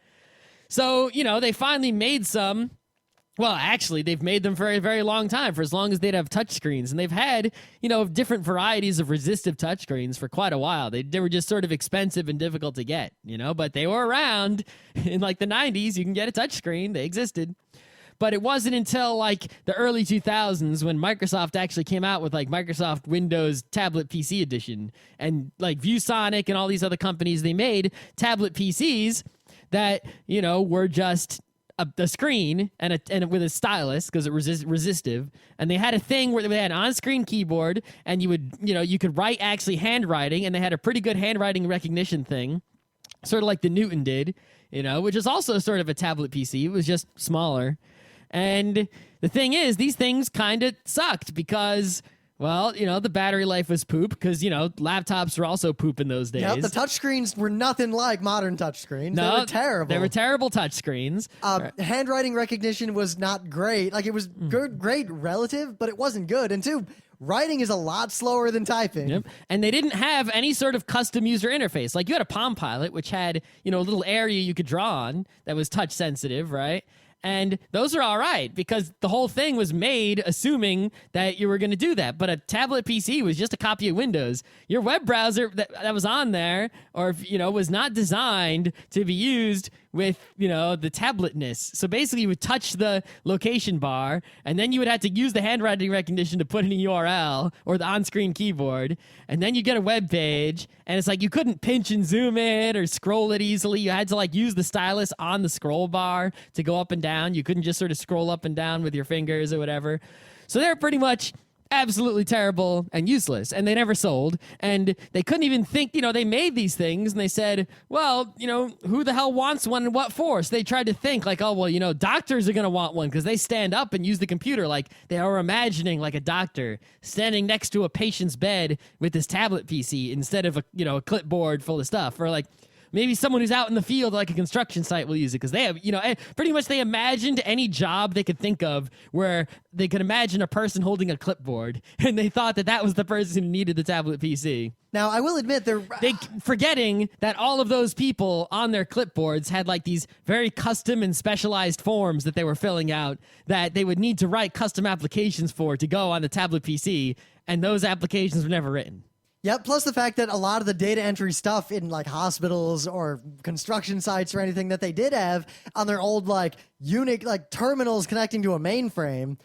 S2: So, they finally made some. Well, actually, they've made them for a very long time, for as long as they'd have touchscreens. And they've had, different varieties of resistive touchscreens for quite a while. They were just sort of expensive and difficult to get, but they were around in like the 90s. You can get a touchscreen. They existed. But it wasn't until like the early 2000s when Microsoft actually came out with like Microsoft Windows Tablet PC Edition and like ViewSonic and all these other companies, they made tablet PCs that, were just a screen and with a stylus because it was resistive, and they had a thing where they had an on-screen keyboard, and you could write actually handwriting, and they had a pretty good handwriting recognition thing, sort of like the Newton did, which is also sort of a tablet PC. It was just smaller. And the thing is, these things kind of sucked because, well, the battery life was poop because, laptops were also poop in those days.
S1: Yep, the touchscreens were nothing like modern touchscreens.
S2: No,
S1: they were terrible.
S2: They were terrible touchscreens.
S1: Handwriting recognition was not great. Like, it was great relative, but it wasn't good. And two, writing is a lot slower than typing.
S2: Yep. And they didn't have any sort of custom user interface. Like, you had a Palm Pilot, which had, a little area you could draw on that was touch sensitive, right? And those are all right because the whole thing was made assuming that you were going to do that. But a tablet PC was just a copy of Windows. Your web browser that was on there was not designed to be used with, the tabletness. So basically you would touch the location bar and then you would have to use the handwriting recognition to put in a URL or the on-screen keyboard. And then you get a web page and it's like you couldn't pinch and zoom it or scroll it easily. You had to use the stylus on the scroll bar to go up and down. You couldn't just sort of scroll up and down with your fingers or whatever. So they're pretty much absolutely terrible and useless, and they never sold, and they couldn't even think, they made these things, and they said, well, who the hell wants one and what for? So they tried to think, like, oh, well, doctors are going to want one because they stand up and use the computer, like they are imagining like a doctor standing next to a patient's bed with this tablet PC instead of a clipboard full of stuff, or like, maybe someone who's out in the field, like a construction site, will use it because they have, pretty much they imagined any job they could think of where they could imagine a person holding a clipboard, and they thought that was the person who needed the tablet PC.
S1: Now, I will admit
S2: they forgetting that all of those people on their clipboards had like these very custom and specialized forms that they were filling out that they would need to write custom applications for to go on the tablet PC, and those applications were never written.
S1: Yep, plus the fact that a lot of the data entry stuff in like hospitals or construction sites or anything that they did have on their old like Unix like terminals connecting to a mainframe,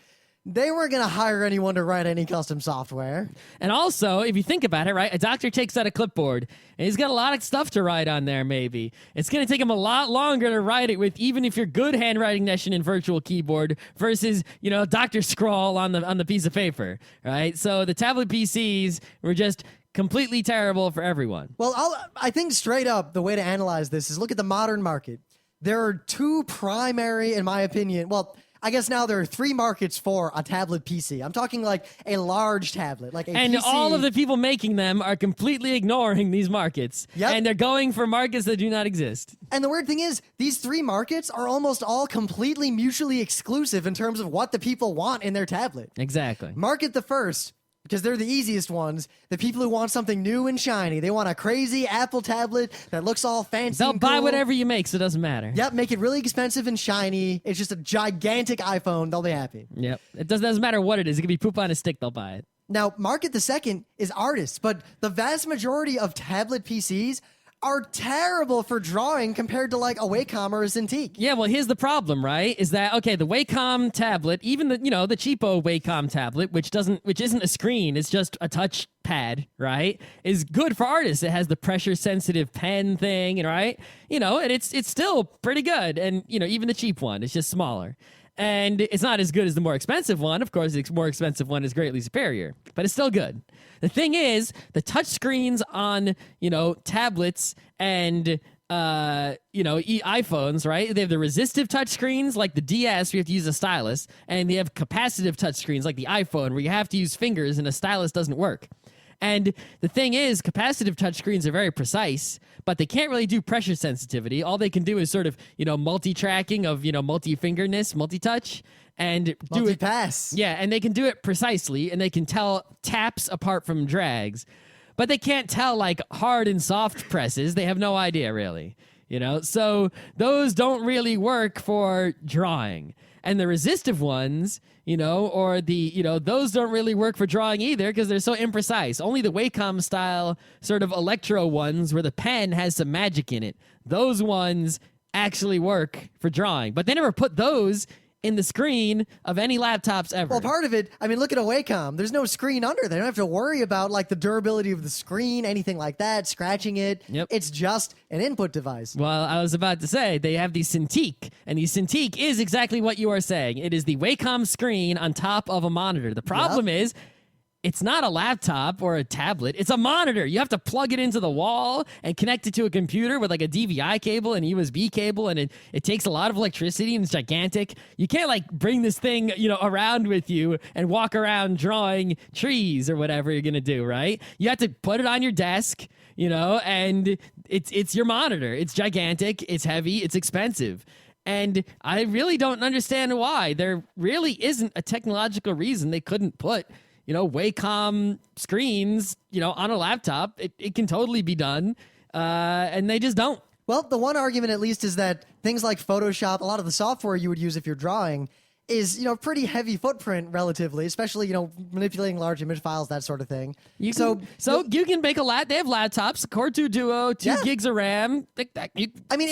S1: they weren't going to hire anyone to write any custom software.
S2: And also, if you think about it, right, a doctor takes out a clipboard and he's got a lot of stuff to write on there maybe. It's going to take him a lot longer to write it with, even if you're good handwriting nation in virtual keyboard versus, doctor scrawl on the piece of paper, right? So the tablet PCs were just completely terrible for everyone.
S1: Well, I think straight up, the way to analyze this is look at the modern market. There are two primary, in my opinion, well, I guess now there are three markets for a tablet PC. I'm talking like a large tablet, like a
S2: and
S1: PC.
S2: All of the people making them are completely ignoring these markets.
S1: Yep.
S2: And they're going for markets that do not exist.
S1: And the weird thing is, these three markets are almost all completely mutually exclusive in terms of what the people want in their tablet.
S2: Exactly.
S1: Market the first, because they're the easiest ones, the people who want something new and shiny. They want a crazy Apple tablet that looks all fancy.
S2: They'll
S1: and
S2: buy
S1: cool.
S2: whatever you make, so it doesn't matter.
S1: Yep, make it really expensive and shiny. It's just a gigantic iPhone. They'll be happy.
S2: Yep. It doesn't matter what it is. It could be poop on a stick. They'll buy it.
S1: Now, market the second is artists, but the vast majority of tablet PCs are terrible for drawing compared to like a Wacom or a Cintiq.
S2: Yeah, well, here's the problem, right? Is that okay? The Wacom tablet, even the the cheapo Wacom tablet, which isn't a screen, it's just a touch pad, right? Is good for artists. It has the pressure sensitive pen thing, and right, and it's still pretty good. And even the cheap one, it's just smaller. And it's not as good as the more expensive one. Of course, the more expensive one is greatly superior, but it's still good. The thing is, the touch screens on, tablets and iPhones, right? They have the resistive touchscreens like the DS, where you have to use a stylus, and they have capacitive touchscreens like the iPhone, where you have to use fingers and a stylus doesn't work. And the thing is, capacitive touchscreens are very precise, but they can't really do pressure sensitivity. All they can do is sort of, multi-tracking of, multi-fingerness, multi-touch, and do it.
S1: Multi-pass.
S2: Yeah, and they can do it precisely, and they can tell taps apart from drags. But they can't tell like hard and soft presses. They have no idea really, So those don't really work for drawing. And the resistive ones, those don't really work for drawing either because they're so imprecise. Only the Wacom style sort of electro ones where the pen has some magic in it, those ones actually work for drawing. But they never put those in the screen of any laptops ever.
S1: Well, part of it, look at a Wacom. There's no screen under there. They don't have to worry about like the durability of the screen, anything like that, scratching it.
S2: Yep.
S1: It's just an input device.
S2: Well, I was about to say, they have the Cintiq, and the Cintiq is exactly what you are saying. It is the Wacom screen on top of a monitor. The problem is, it's not a laptop or a tablet. It's a monitor. You have to plug it into the wall and connect it to a computer with like a DVI cable and USB cable, and it takes a lot of electricity and it's gigantic. You can't like bring this thing, around with you and walk around drawing trees or whatever you're going to do, right? You have to put it on your desk, and it's your monitor. It's gigantic, it's heavy, it's expensive. And I really don't understand why. There really isn't a technological reason they couldn't put Wacom screens, on a laptop. It can totally be done, and they just don't.
S1: Well, the one argument at least is that things like Photoshop, a lot of the software you would use if you're drawing, is, pretty heavy footprint relatively, especially, manipulating large image files, that sort of thing.
S2: You can make they have laptops, Core 2 Duo, 2 gigs of RAM.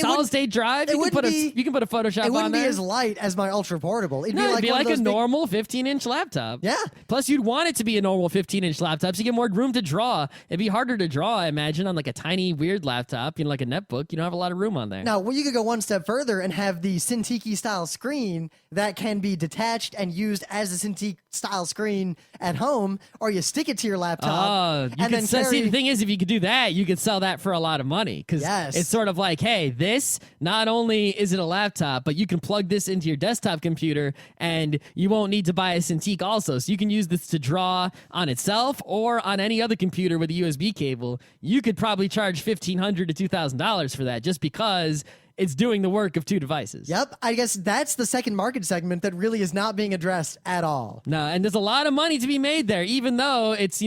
S2: Solid state drive. You can put a Photoshop on there.
S1: It wouldn't be as light as my Ultra Portable. It'd
S2: be like a normal 15-inch laptop.
S1: Yeah.
S2: Plus, you'd want it to be a normal 15-inch laptop so you get more room to draw. It'd be harder to draw, I imagine, on like a tiny, weird laptop, like a netbook. You don't have a lot of room on there.
S1: Now, you could go one step further and have the Cintiq style screen that can be detached and used as a Cintiq style screen at home, or you stick it to your laptop.
S2: See, the thing is, if you could do that, you could sell that for a lot of money because it's sort of like, hey, this not only is it a laptop, but you can plug this into your desktop computer and you won't need to buy a Cintiq also. So you can use this to draw on itself or on any other computer with a USB cable. You could probably charge $1,500 to $2,000 for that just because it's doing the work of two devices.
S1: Yep, I guess that's the second market segment that really is not being addressed at all.
S2: No, and there's a lot of money to be made there, even though it's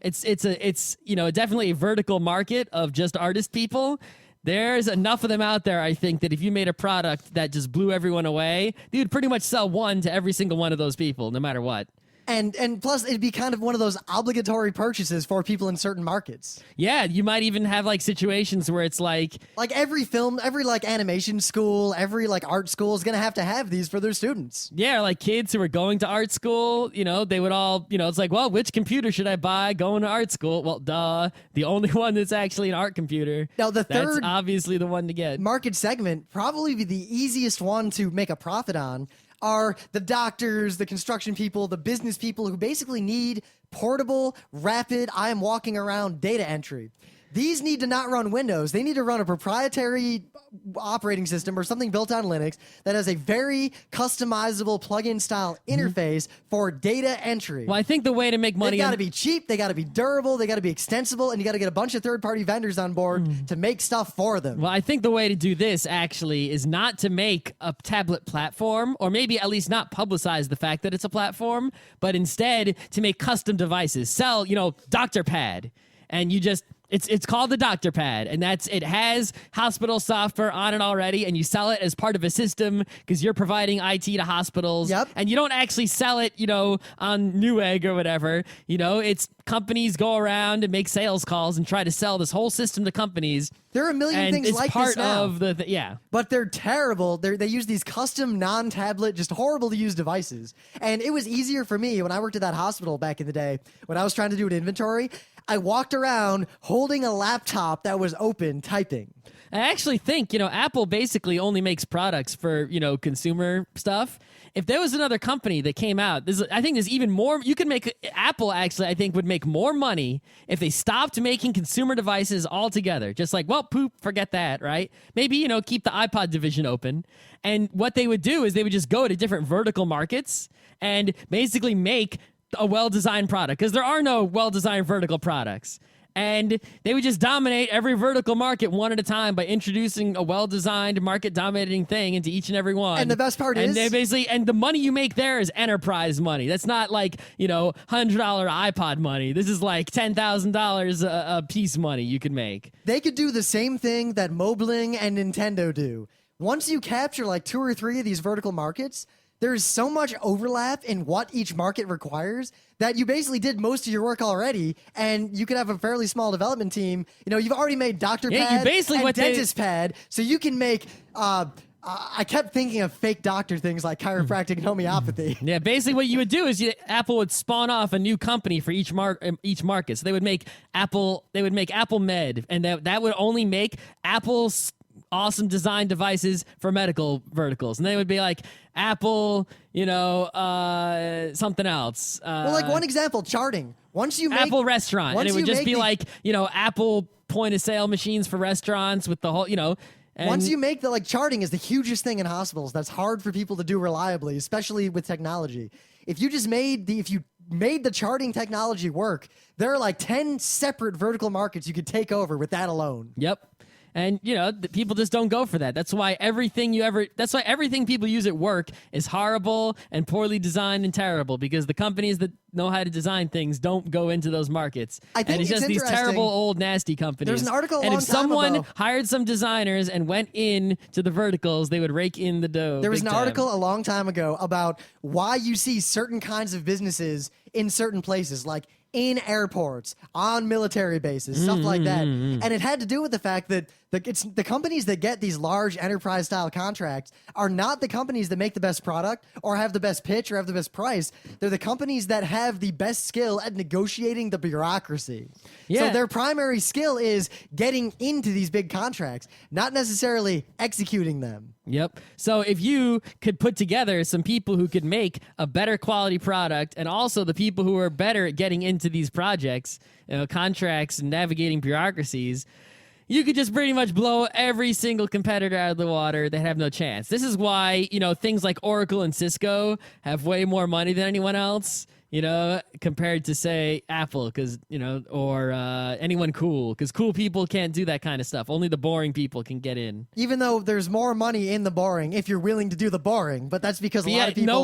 S2: definitely a vertical market of just artist people. There's enough of them out there, I think, that if you made a product that just blew everyone away, you would pretty much sell one to every single one of those people, no matter what.
S1: And plus, it'd be kind of one of those obligatory purchases for people in certain markets.
S2: Yeah, you might even have like situations where it's like
S1: every film, every like animation school, every like art school is gonna have to have these for their students.
S2: Yeah, like kids who are going to art school, they would all, it's like, well, which computer should I buy going to art school? Well, duh, the only one that's actually an art computer.
S1: Now the third,
S2: that's obviously the one to get.
S1: Market segment, probably be the easiest one to make a profit on, are the doctors, the construction people, the business people who basically need portable, rapid, I am walking around data entry. These need to not run Windows. They need to run a proprietary operating system or something built on Linux that has a very customizable plug-in style interface for data entry.
S2: Well, I think the way to make money...
S1: They got to be cheap, they got to be durable, they got to be extensible, and you got to get a bunch of third-party vendors on board to make stuff for them.
S2: Well, I think the way to do this, actually, is not to make a tablet platform, or maybe at least not publicize the fact that it's a platform, but instead to make custom devices. Sell, Dr. Pad, and you just... It's called the Doctor Pad, and it has hospital software on it already, and you sell it as part of a system because you're providing IT to hospitals.
S1: Yep.
S2: And you don't actually sell it, on Newegg or whatever. It's companies go around and make sales calls and try to sell this whole system to companies.
S1: There are a million things like this now.
S2: Of the
S1: But they're terrible. They use these custom non-tablet, just horrible to use devices. And it was easier for me when I worked at that hospital back in the day, when I was trying to do an inventory. I walked around holding a laptop that was open, typing.
S2: I actually think, Apple basically only makes products for, consumer stuff. If there was another company that came out, I think there's even more. You can make Apple actually, I think, would make more money if they stopped making consumer devices altogether. Just like, well, poop, forget that, right? Maybe, keep the iPod division open. And what they would do is they would just go to different vertical markets and basically make a well-designed product, because there are no well-designed vertical products. And they would just dominate every vertical market one at a time by introducing a well-designed, market-dominating thing into each and every one.
S1: And the best part is...
S2: And the money you make there is enterprise money. That's not like, $100 iPod money. This is like $10,000 a piece money you could make.
S1: They could do the same thing that Mobling and Nintendo do. Once you capture like 2 or 3 of these vertical markets, there's so much overlap in what each market requires that you basically did most of your work already, and you could have a fairly small development team. You've already made Doctor Pad and Dentist Pad, so you can make... I kept thinking of fake doctor things like chiropractic and homeopathy.
S2: Yeah, basically what you would do is Apple would spawn off a new company for each market. So they would make Apple Med, and that would only make Apple's awesome design devices for medical verticals. And they would be like Apple, something else.
S1: Well, like one example, charting. Once you make
S2: Apple Restaurant, and it would just be like, Apple point of sale machines for restaurants with the whole,
S1: once you make the charting is the hugest thing in hospitals. That's hard for people to do reliably, especially with technology. If you made the charting technology work, there are like 10 separate vertical markets you could take over with that alone.
S2: Yep. And, people just don't go for that. That's why everything people use at work is horrible and poorly designed and terrible, because the companies that know how to design things don't go into those markets.
S1: I think
S2: and it's just these terrible, old, nasty companies.
S1: There's an article
S2: and if someone hired some designers and went in to the verticals, they would rake in the dough.
S1: There was an article a long time ago about why you see certain kinds of businesses in certain places, like in airports, on military bases, stuff like that. And it had to do with the fact that the companies that get these large enterprise-style contracts are not the companies that make the best product or have the best pitch or have the best price. They're the companies that have the best skill at negotiating the bureaucracy. Yeah. So their primary skill is getting into these big contracts, not necessarily executing them.
S2: Yep. So if you could put together some people who could make a better quality product, and also the people who are better at getting into these projects, contracts and navigating bureaucracies, you could just pretty much blow every single competitor out of the water. They have no chance. This is why, things like Oracle and Cisco have way more money than anyone else, compared to, say, Apple, or anyone cool, because cool people can't do that kind of stuff. Only the boring people can get in.
S1: Even though there's more money in the boring if you're willing to do the boring, but that's because a lot of people...
S2: no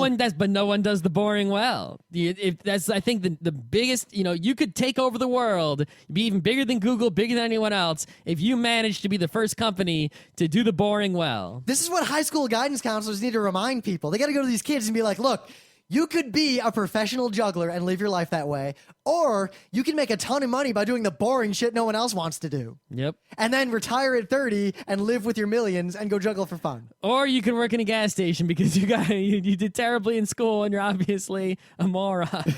S2: one does the boring well. I think the biggest, you could take over the world, be even bigger than Google, bigger than anyone else, if you manage to be the first company to do the boring well.
S1: This is what high school guidance counselors need to remind people. They got to go to these kids and be like, look, you could be a professional juggler and live your life that way, or you can make a ton of money by doing the boring shit no one else wants to do.
S2: Yep.
S1: And then retire at 30 and live with your millions and go juggle for fun.
S2: Or you can work in a gas station because you did terribly in school and you're obviously a moron.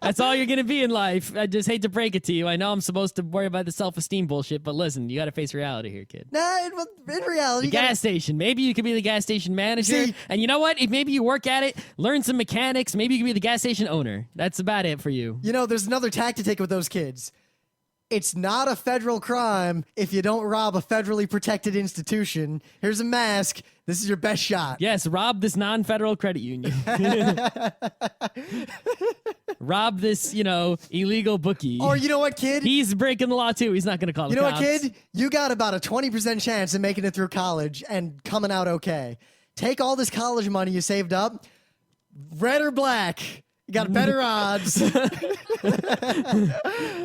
S2: That's all you're going to be in life. I just hate to break it to you. I know I'm supposed to worry about the self-esteem bullshit, but listen, you got to face reality here, kid.
S1: Nah, in reality...
S2: The gas station. Maybe you could be the gas station manager.
S1: See,
S2: and you know what? If maybe you work at it, learn some mechanics, maybe you can be the gas station owner. That's about it for you.
S1: There's another tack to take with those kids. It's not a federal crime if you don't rob a federally protected institution. Here's a mask. This is your best shot.
S2: Yes, rob this non-federal credit union. Rob this, illegal bookie.
S1: Or you know what, kid?
S2: He's breaking the law, too. He's not going to call the cops.
S1: You know what, kid? You got about a 20% chance of making it through college and coming out okay. Take all this college money you saved up, red or black. You got better odds.
S2: All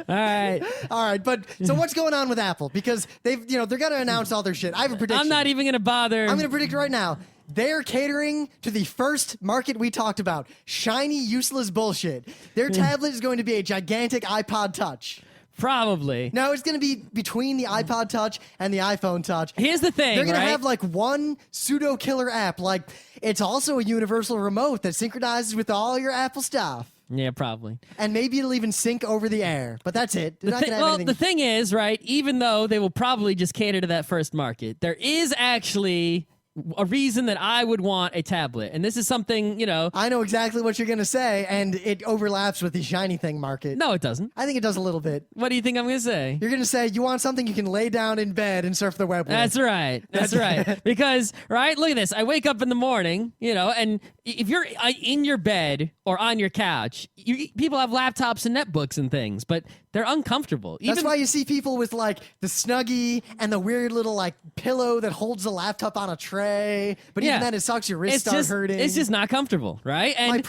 S2: right.
S1: But so what's going on with Apple? Because they're going to announce all their shit. I have a prediction.
S2: I'm not even going to bother.
S1: I'm going to predict right now. They're catering to the first market we talked about. Shiny, useless bullshit. Their tablet is going to be a gigantic iPod Touch.
S2: Probably.
S1: No, it's going to be between the iPod Touch and the iPhone Touch.
S2: Here's the thing,
S1: they're going
S2: right?
S1: to have like one pseudo killer app. Like it's also a universal remote that synchronizes with all your Apple stuff.
S2: Yeah, probably.
S1: And maybe it'll even sync over the air, but that's it. They're not gonna have anything.
S2: The thing is, right, even though they will probably just cater to that first market, there is actually a reason that I would want a tablet. And this is something,
S1: I know exactly what you're going to say, and it overlaps with the shiny thing market.
S2: No, it doesn't.
S1: I think it does a little bit.
S2: What do you think I'm going to say?
S1: You're going to say you want something you can lay down in bed and surf the web with.
S2: That's right. That's right. Because, right, look at this. I wake up in the morning, and if you're in your bed or on your couch, people have laptops and netbooks and things, but they're uncomfortable.
S1: That's why you see people with like the Snuggie and the weird little like pillow that holds the laptop on a tray. But even then, it sucks. Your wrists start hurting.
S2: It's just not comfortable, right? And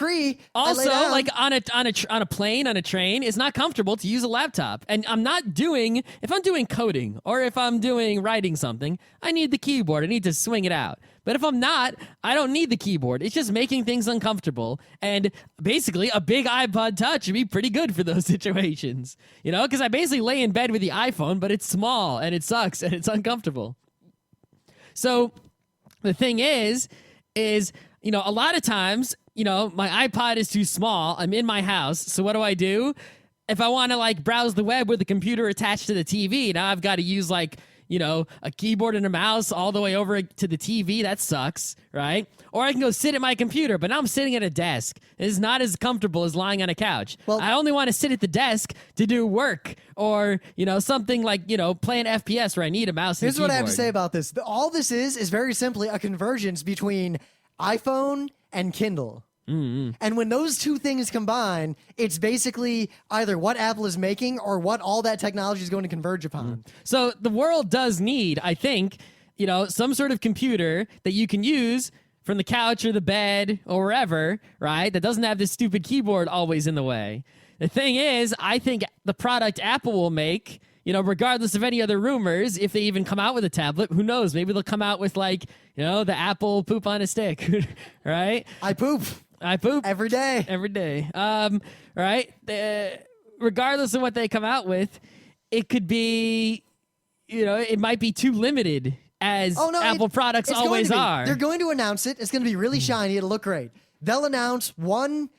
S1: also
S2: like on a plane, on a train, it's not comfortable to use a laptop. And if I'm doing coding or if I'm doing writing something, I need the keyboard. I need to swing it out. But if I'm not, I don't need the keyboard. It's just making things uncomfortable. And basically, a big iPod Touch would be pretty good for those situations. Because I basically lay in bed with the iPhone, but it's small and it sucks and it's uncomfortable. So the thing is, a lot of times, my iPod is too small. I'm in my house. So what do? If I want to like browse the web with the computer attached to the TV, now I've got to use like, a keyboard and a mouse all the way over to the TV. That sucks, right? Or I can go sit at my computer, but now I'm sitting at a desk. It's not as comfortable as lying on a couch. Well, I only want to sit at the desk to do work or, something like, play an FPS where I need a mouse and a keyboard.
S1: Here's what I have to say about this. All this is very simply a convergence between iPhone and Kindle.
S2: Mm-hmm.
S1: And when those two things combine, it's basically either what Apple is making or what all that technology is going to converge upon.
S2: So the world does need, I think, some sort of computer that you can use from the couch or the bed or wherever, right? That doesn't have this stupid keyboard always in the way. The thing is, I think the product Apple will make, regardless of any other rumors, if they even come out with a tablet, who knows? Maybe they'll come out with like, the Apple poop on a stick, right?
S1: I poop every day.
S2: Every day. Right? Regardless of what they come out with, it could be, it might be too limited as Apple products always are.
S1: They're going to announce it. It's going to be really shiny. It'll look great. They'll announce one,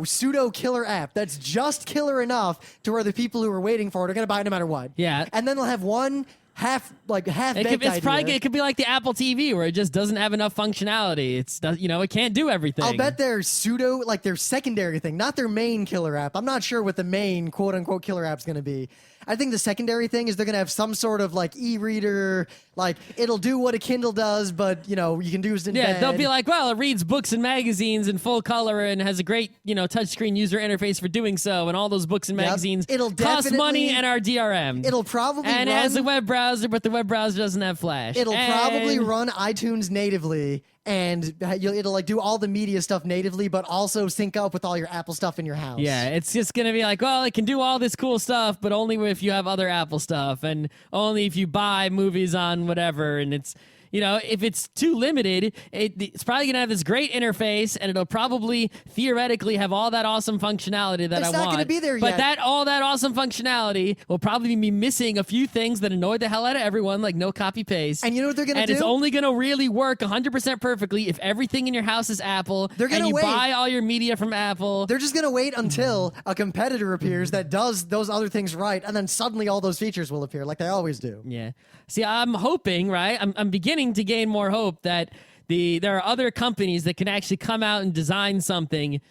S1: pseudo killer app that's just killer enough to where the people who are waiting for it are going to buy it no matter what.
S2: Yeah.
S1: And then they'll have one half-baked idea.
S2: It could be like the Apple TV where it just doesn't have enough functionality. It can't do everything.
S1: I'll bet their their secondary thing, not their main killer app. I'm not sure what the main quote-unquote killer app's going to be. I think the secondary thing is they're going to have some sort of like e-reader, like it'll do what a Kindle does, but you can do it in bed.
S2: They'll be like, well, it reads books and magazines in full color and has a great, touchscreen user interface for doing so, and all those books and magazines cost money and are DRM.
S1: It'll probably
S2: it has a web browser, but the web browser doesn't have Flash.
S1: It'll probably run iTunes natively. And it'll like do all the media stuff natively, but also sync up with all your Apple stuff in your house.
S2: Yeah, it's just going to be like, well, it can do all this cool stuff, but only if you have other Apple stuff and only if you buy movies on whatever. And it's, if it's too limited, it's probably going to have this great interface and it'll probably theoretically have all that awesome functionality that I want.
S1: It's not going to be there yet.
S2: But all that awesome functionality will probably be missing a few things that annoy the hell out of everyone, like no copy paste.
S1: And you know what they're going to do?
S2: And it's only going to really work 100% perfectly if everything in your house is Apple.
S1: They're going to wait.
S2: Buy all your media from Apple.
S1: They're just going to wait until a competitor appears that does those other things right, and then suddenly all those features will appear like they always do.
S2: Yeah. See, I'm hoping, right? I'm beginning to gain more hope that there are other companies that can actually come out and design something,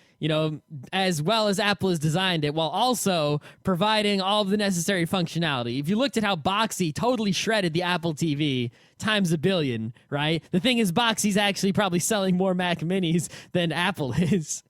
S2: as well as Apple has designed it, while also providing all of the necessary functionality. If you looked at how Boxy totally shredded the Apple TV times a billion, right? The thing is, Boxy's actually probably selling more Mac Minis than Apple is.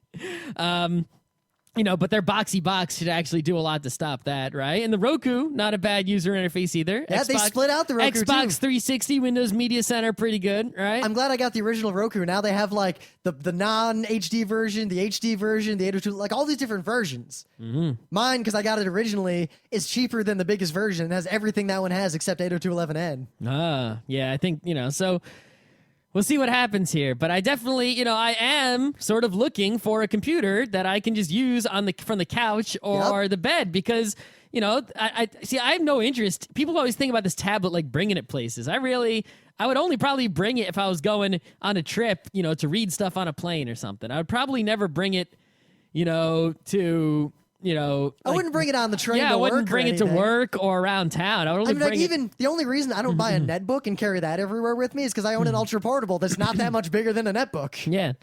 S2: But their Boxy box should actually do a lot to stop that, right? And the Roku, not a bad user interface either.
S1: Yeah, they split out the Roku
S2: Xbox
S1: too.
S2: 360, Windows Media Center, pretty good, right?
S1: I'm glad I got the original Roku. Now they have like the non-HD version, the HD version, the 802, like all these different versions.
S2: Mm-hmm.
S1: Mine, because I got it originally, is cheaper than the biggest version. It has everything that one has except 802.11n.
S2: Yeah, I think, so... We'll see what happens here, but I definitely, I am sort of looking for a computer that I can just use from the couch or the bed because, I have no interest. People always think about this tablet like bringing it places. I would only probably bring it if I was going on a trip, to read stuff on a plane or something. I would probably never bring it, to
S1: I wouldn't bring it on the train.
S2: Yeah,
S1: to
S2: I wouldn't
S1: work
S2: bring
S1: or
S2: it to
S1: anything.
S2: work or around town. I would only bring it.
S1: Even the only reason I don't buy a netbook and carry that everywhere with me is because I own an ultra portable that's not that much bigger than a netbook.
S2: Yeah.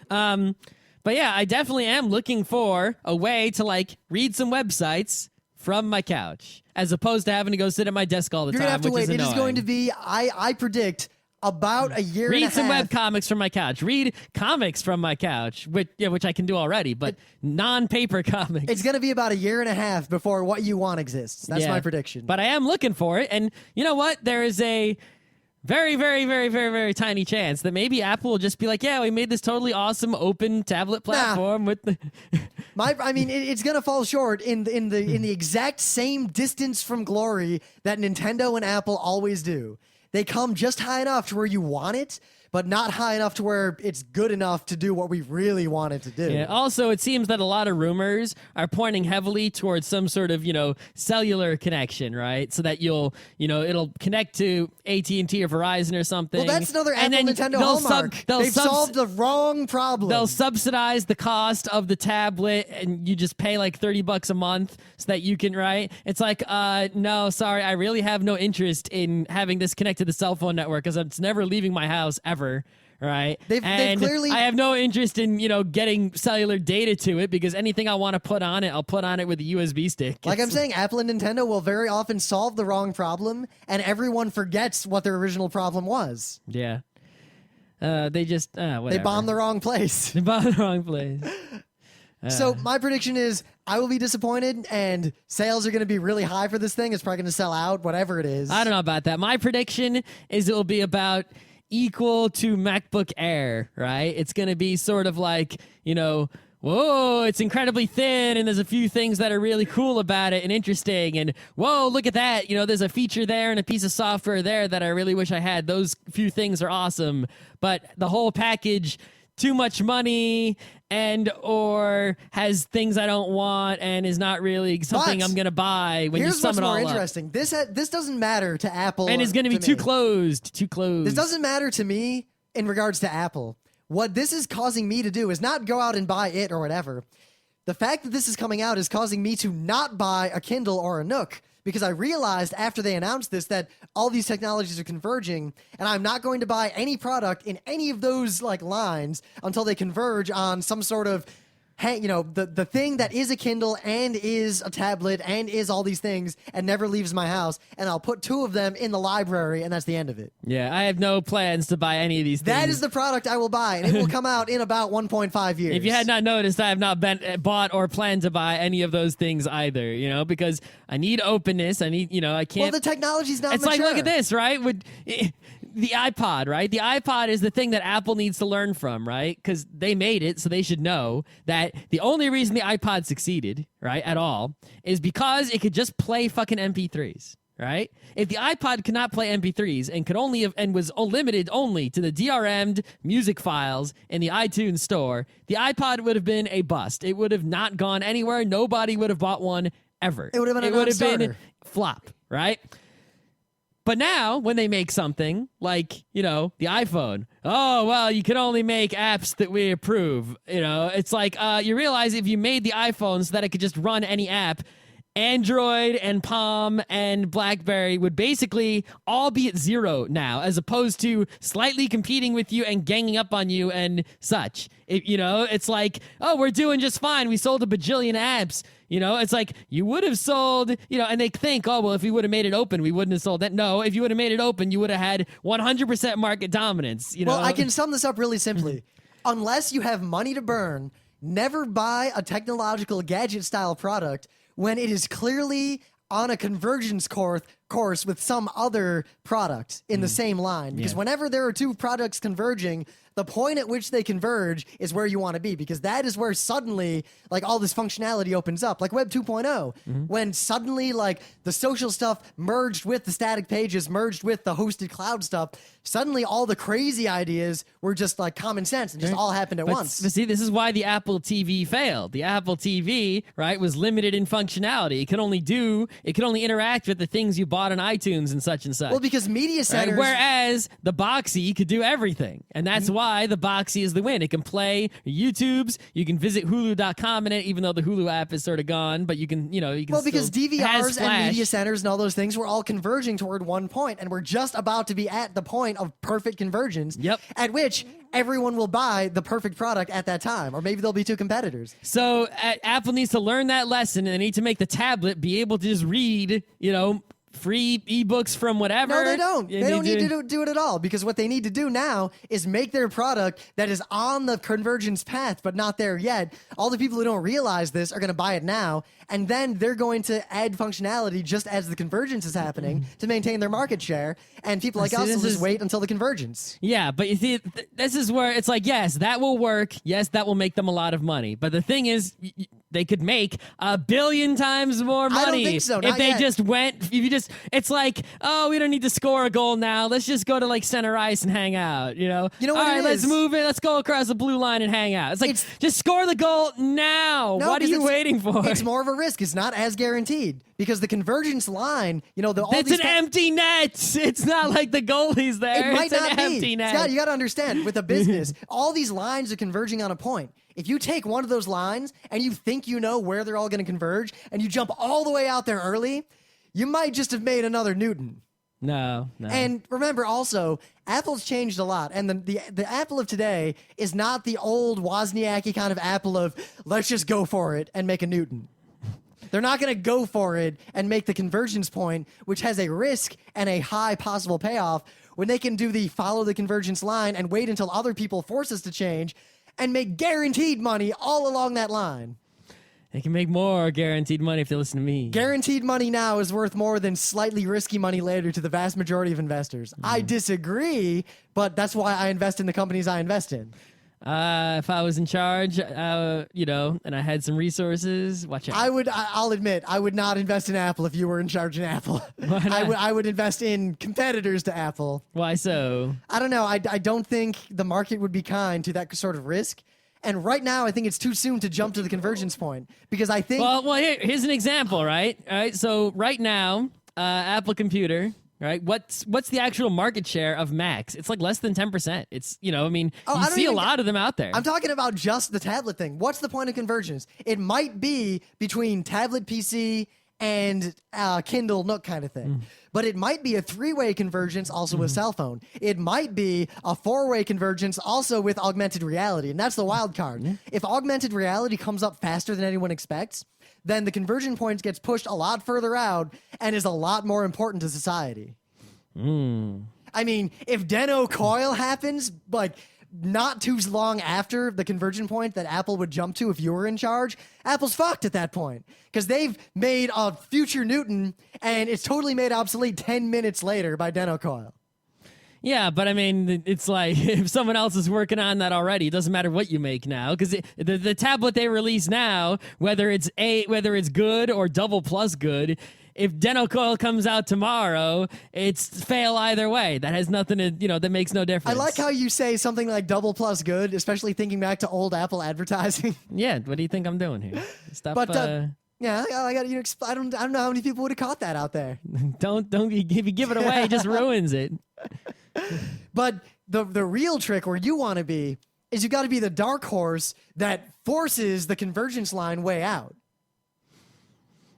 S2: But yeah, I definitely am looking for a way to like read some websites from my couch as opposed to having to go sit at my desk all the
S1: You're
S2: time.
S1: gonna have to
S2: which
S1: wait.
S2: Is
S1: It is going to be. I predict about a year.
S2: Read
S1: and a
S2: some
S1: half.
S2: webcomics from my couch. Read comics from my couch, which I can do already, but non-paper comics.
S1: It's going to be about a year and a half before what you want exists. That's
S2: Yeah.
S1: my prediction.
S2: But I am looking for it, and you know what? There is a very, very, very, very, very tiny chance that maybe Apple will just be like, "Yeah, we made this totally awesome open tablet platform with the."
S1: It's going to fall short in the exact same distance from glory that Nintendo and Apple always do. They come just high enough to where you want it, but not high enough to where it's good enough to do what we really want it to do.
S2: Yeah. Also, it seems that a lot of rumors are pointing heavily towards some sort of, cellular connection, right? So that it'll connect to AT&T or Verizon or something.
S1: Well, that's another
S2: and
S1: Apple
S2: then
S1: Nintendo hallmark. They've solved the wrong problem.
S2: They'll subsidize the cost of the tablet, and you just pay like $30 a month so that you can, right? It's like, no, sorry, I really have no interest in having this connect to the cell phone network because it's never leaving my house ever. Right.
S1: They've clearly.
S2: I have no interest in getting cellular data to it because anything I want to put on it, I'll put on it with a USB stick.
S1: Like I'm saying, Apple and Nintendo will very often solve the wrong problem, and everyone forgets what their original problem was.
S2: Yeah. They just whatever.
S1: They bombed the wrong place.
S2: They bombed the wrong place.
S1: So my prediction is I will be disappointed, and sales are going to be really high for this thing. It's probably going to sell out, whatever it is.
S2: I don't know about that. My prediction is it will be about equal to MacBook Air, right? It's going to be sort of like, whoa, it's incredibly thin, and there's a few things that are really cool about it and interesting, and whoa, look at that. There's a feature there and a piece of software there that I really wish I had. Those few things are awesome, but the whole package, too much money and or has things I don't want and is not really something I'm going to buy when you sum it all up.
S1: Here's what's more interesting. This doesn't matter to Apple.
S2: And it's going to be too closed.
S1: This doesn't matter to me in regards to Apple. What this is causing me to do is not go out and buy it or whatever. The fact that this is coming out is causing me to not buy a Kindle or a Nook because I realized after they announced this that all these technologies are converging, and I'm not going to buy any product in any of those lines until they converge on some sort of the thing that is a Kindle and is a tablet and is all these things and never leaves my house, and I'll put 2 of them in the library, and that's the end of it.
S2: Yeah, I have no plans to buy any of these things.
S1: That is the product I will buy, and it will come out in about 1.5 years.
S2: If you had not noticed, I have not bought or planned to buy any of those things either, because I need openness. I need, I can't.
S1: Well, the technology's not
S2: It's
S1: mature.
S2: like, look at this, right? The iPod, right? The iPod is the thing that Apple needs to learn from, right? Because they made it, so they should know that the only reason the iPod succeeded, right, at all, is because it could just play fucking MP3s, right? If the iPod could not play MP3s and was limited only to the DRM'd music files in the iTunes store, the iPod would have been a bust. It would have not gone anywhere. Nobody would have bought one ever.
S1: It would have been
S2: been flop, right? But now, when they make something like, the iPhone, oh, well, you can only make apps that we approve. It's like you realize if you made the iPhone so that it could just run any app, Android and Palm and BlackBerry would basically all be at 0 now, as opposed to slightly competing with you and ganging up on you and such. It's like, oh, we're doing just fine. We sold a bajillion apps. It's like you would have sold, and they think, oh, well, if we would have made it open, we wouldn't have sold that. No, if you would have made it open, you would have had 100% market dominance.
S1: Well, I can sum this up really simply. Unless you have money to burn, never buy a technological gadget-style product when it is clearly on a convergence course with some other product in the same line. Because whenever there are 2 products converging, the point at which they converge is where you want to be, because that is where suddenly all this functionality opens up, like Web 2.0, when suddenly the social stuff merged with the static pages, merged with the hosted cloud stuff. Suddenly all the crazy ideas were just common sense and just all happened at once.
S2: But see, this is why the Apple TV failed. The Apple TV, right, was limited in functionality. It could only interact with the things you bought bought on iTunes and such.
S1: Well, because media centers...
S2: Right? Whereas the Boxy could do everything. And that's why the Boxy is the win. It can play YouTubes. You can visit Hulu.com in it, even though the Hulu app is sort of gone. But you can,
S1: Well, because DVRs and media centers and all those things were all converging toward one point, and we're just about to be at the point of perfect convergence.
S2: Yep.
S1: At which everyone will buy the perfect product at that time, or maybe there'll be two competitors.
S2: So Apple needs to learn that lesson, and they need to make the tablet be able to just read, free ebooks from whatever.
S1: No, they don't. They don't need to do it at all, because what they need to do now is make their product that is on the convergence path but not there yet. All the people who don't realize this are going to buy it now, and then they're going to add functionality just as the convergence is happening to maintain their market share, and people like us will just wait until the convergence.
S2: Yeah, but you see, this is where it's like, yes, that will work. Yes, that will make them a lot of money. But the thing is, they could make 1 billion times more money.
S1: I don't think so.
S2: If they just went, it's like, oh, we don't need to score a goal now. Let's just go to like center ice and hang out.
S1: You know what?
S2: All right, let's move it. Let's go across the blue line and hang out. It's like, just score the goal now.
S1: No,
S2: what are you waiting for?
S1: It's more of a risk. It's not as guaranteed, because the convergence line,
S2: it's an empty net. It's not like the goalie's there.
S1: It might
S2: it's
S1: not
S2: an
S1: be.
S2: Empty net.
S1: Scott, you got to understand, with a business, all these lines are converging on a point. If you take one of those lines and you think you know where they're all going to converge, and you jump all the way out there early, you might just have made another Newton.
S2: No.
S1: And remember also, Apple's changed a lot, and the Apple of today is not the old Wozniacki kind of Apple of let's just go for it and make a Newton. They're not going to go for it and make the convergence point, which has a risk and a high possible payoff, when they can do the follow the convergence line and wait until other people force us to change and make guaranteed money all along that line.
S2: They can make more guaranteed money if they listen to me.
S1: Guaranteed money now is worth more than slightly risky money later to the vast majority of investors. I disagree, but that's why I invest in the companies I invest in.
S2: If I was in charge, and I had some resources, watch out.
S1: I'll admit, I would not invest in Apple if you were in charge in Apple.
S2: Why not?
S1: I would invest in competitors to Apple.
S2: Why so?
S1: I don't know. I don't think the market would be kind to that sort of risk. And right now, I think it's too soon to jump to the convergence point, because I think...
S2: Well, here's an example, right? All right, so right now, Apple Computer... Right? What's the actual market share of Macs? It's like less than 10%. It's, you see a lot of them out there.
S1: I'm talking about just the tablet thing. What's the point of convergence? It might be between tablet PC and Kindle Nook kind of thing. But it might be a 3-way convergence also with cell phone. It might be a 4-way convergence also with augmented reality. And that's the wild card. If augmented reality comes up faster than anyone expects, then the conversion point gets pushed a lot further out and is a lot more important to society. I mean, if Deno Coil happens, like not too long after the conversion point that Apple would jump to if you were in charge, Apple's fucked at that point, because they've made a future Newton and it's totally made obsolete 10 minutes later by Deno Coil.
S2: Yeah, but I mean, it's like if someone else is working on that already, it doesn't matter what you make now, because the tablet they release now, whether it's good or double plus good, if Deno Coil comes out tomorrow, it's fail either way. That has nothing to, that makes no difference.
S1: I like how you say something like double plus good, especially thinking back to old Apple advertising.
S2: Yeah, what do you think I'm doing here? Stop.
S1: But yeah, I got you. I don't know how many people would have caught that out there.
S2: Don't if you give it away, it just ruins it.
S1: But the real trick where you want to be is you got to be the dark horse that forces the convergence line way out,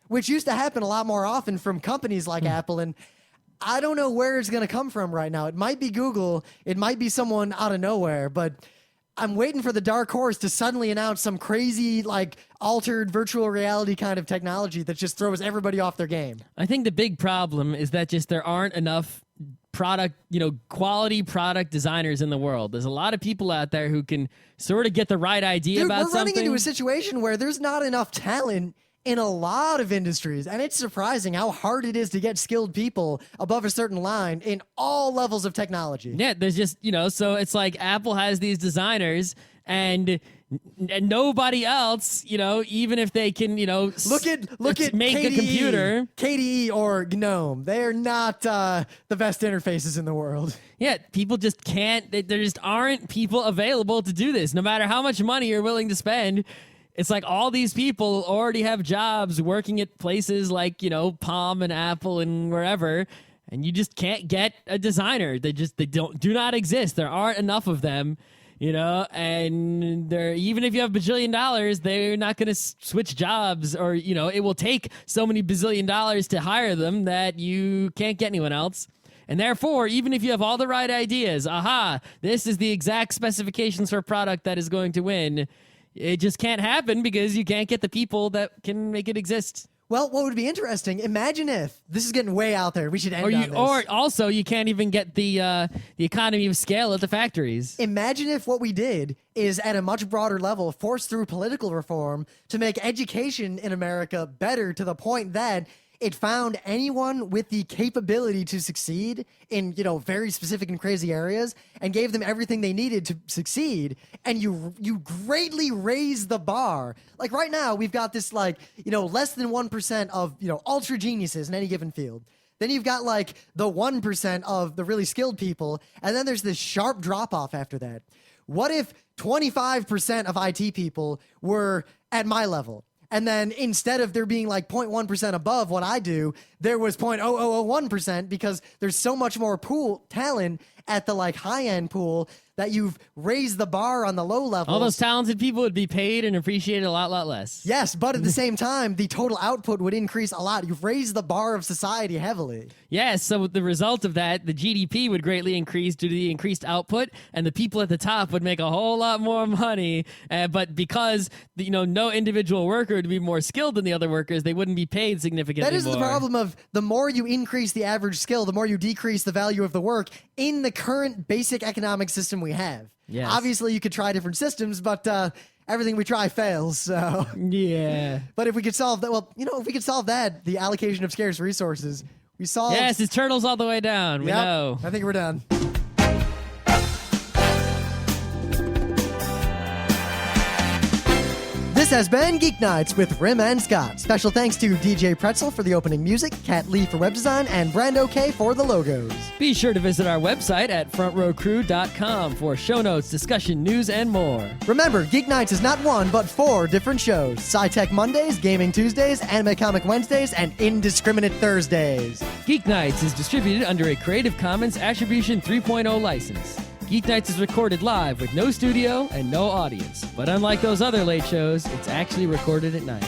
S1: which used to happen a lot more often from companies like Apple. And I don't know where it's going to come from right now. It might be Google. It might be someone out of nowhere. But I'm waiting for the dark horse to suddenly announce some crazy, like, altered virtual reality kind of technology that just throws everybody off their game.
S2: I think the big problem is that just there aren't enough quality product designers in the world. There's a lot of people out there who can sort of get the right idea about something.
S1: We're running into a situation where there's not enough talent in a lot of industries, and it's surprising how hard it is to get skilled people above a certain line in all levels of technology.
S2: Yeah, there's just, so it's like Apple has these designers and nobody else, even if they can,
S1: look at
S2: make
S1: KDE,
S2: a computer.
S1: KDE or GNOME. They're not the best interfaces in the world.
S2: Yeah, people just can't, there just aren't people available to do this. No matter how much money you're willing to spend, It's like all these people already have jobs working at places like, Palm and Apple and wherever, and you just can't get a designer. They do not exist. There aren't enough of them, and they're, even if you have $1 bajillion, they're not going to switch jobs, or, it will take so many $1 bazillion to hire them that you can't get anyone else. And therefore, even if you have all the right ideas, this is the exact specifications for a product that is going to win, it just can't happen because you can't get the people that can make it exist.
S1: Well, what would be interesting, imagine if, this is getting way out there, we should end on this.
S2: Or also, you can't even get the economy of scale at the factories.
S1: Imagine if what we did is, at a much broader level, force through political reform to make education in America better to the point that it found anyone with the capability to succeed in, very specific and crazy areas and gave them everything they needed to succeed. And you greatly raise the bar. Like right now, we've got this less than 1% of, ultra geniuses in any given field. Then you've got the 1% of the really skilled people. And then there's this sharp drop off after that. What if 25% of IT people were at my level? And then instead of there being 0.1% above what I do, there was 0.0001% because there's so much more talent at the high-end pool that you've raised the bar on the low levels.
S2: All those talented people would be paid and appreciated a lot less.
S1: Yes, but at the same time, the total output would increase a lot. You've raised the bar of society heavily.
S2: Yes, so with the result of that, the GDP would greatly increase due to the increased output, and the people at the top would make a whole lot more money. But because no individual worker would be more skilled than the other workers, they wouldn't be paid significantly more.
S1: That is the problem of the more you increase the average skill, the more you decrease the value of the work in the current basic economic system we have.
S2: Yes.
S1: Obviously, you could try different systems, but everything we try fails. So
S2: yeah.
S1: But if we could solve that, if we could solve that, the allocation of scarce resources, we solve.
S2: Yes, it's turtles all the way down. We know.
S1: I think we're done. This has been Geeknights with Rim and Scott. Special thanks to DJ Pretzel for the opening music, Kat Lee for web design, and Brando K for the logos.
S2: Be sure to visit our website at frontrowcrew.com for show notes, discussion, news, and more.
S1: Remember, Geeknights is not one, but 4 different shows. Sci-Tech Mondays, Gaming Tuesdays, Anime Comic Wednesdays, and Indiscriminate Thursdays.
S2: Geeknights is distributed under a Creative Commons Attribution 3.0 license. Geeknights is recorded live with no studio and no audience. But unlike those other late shows, it's actually recorded at night.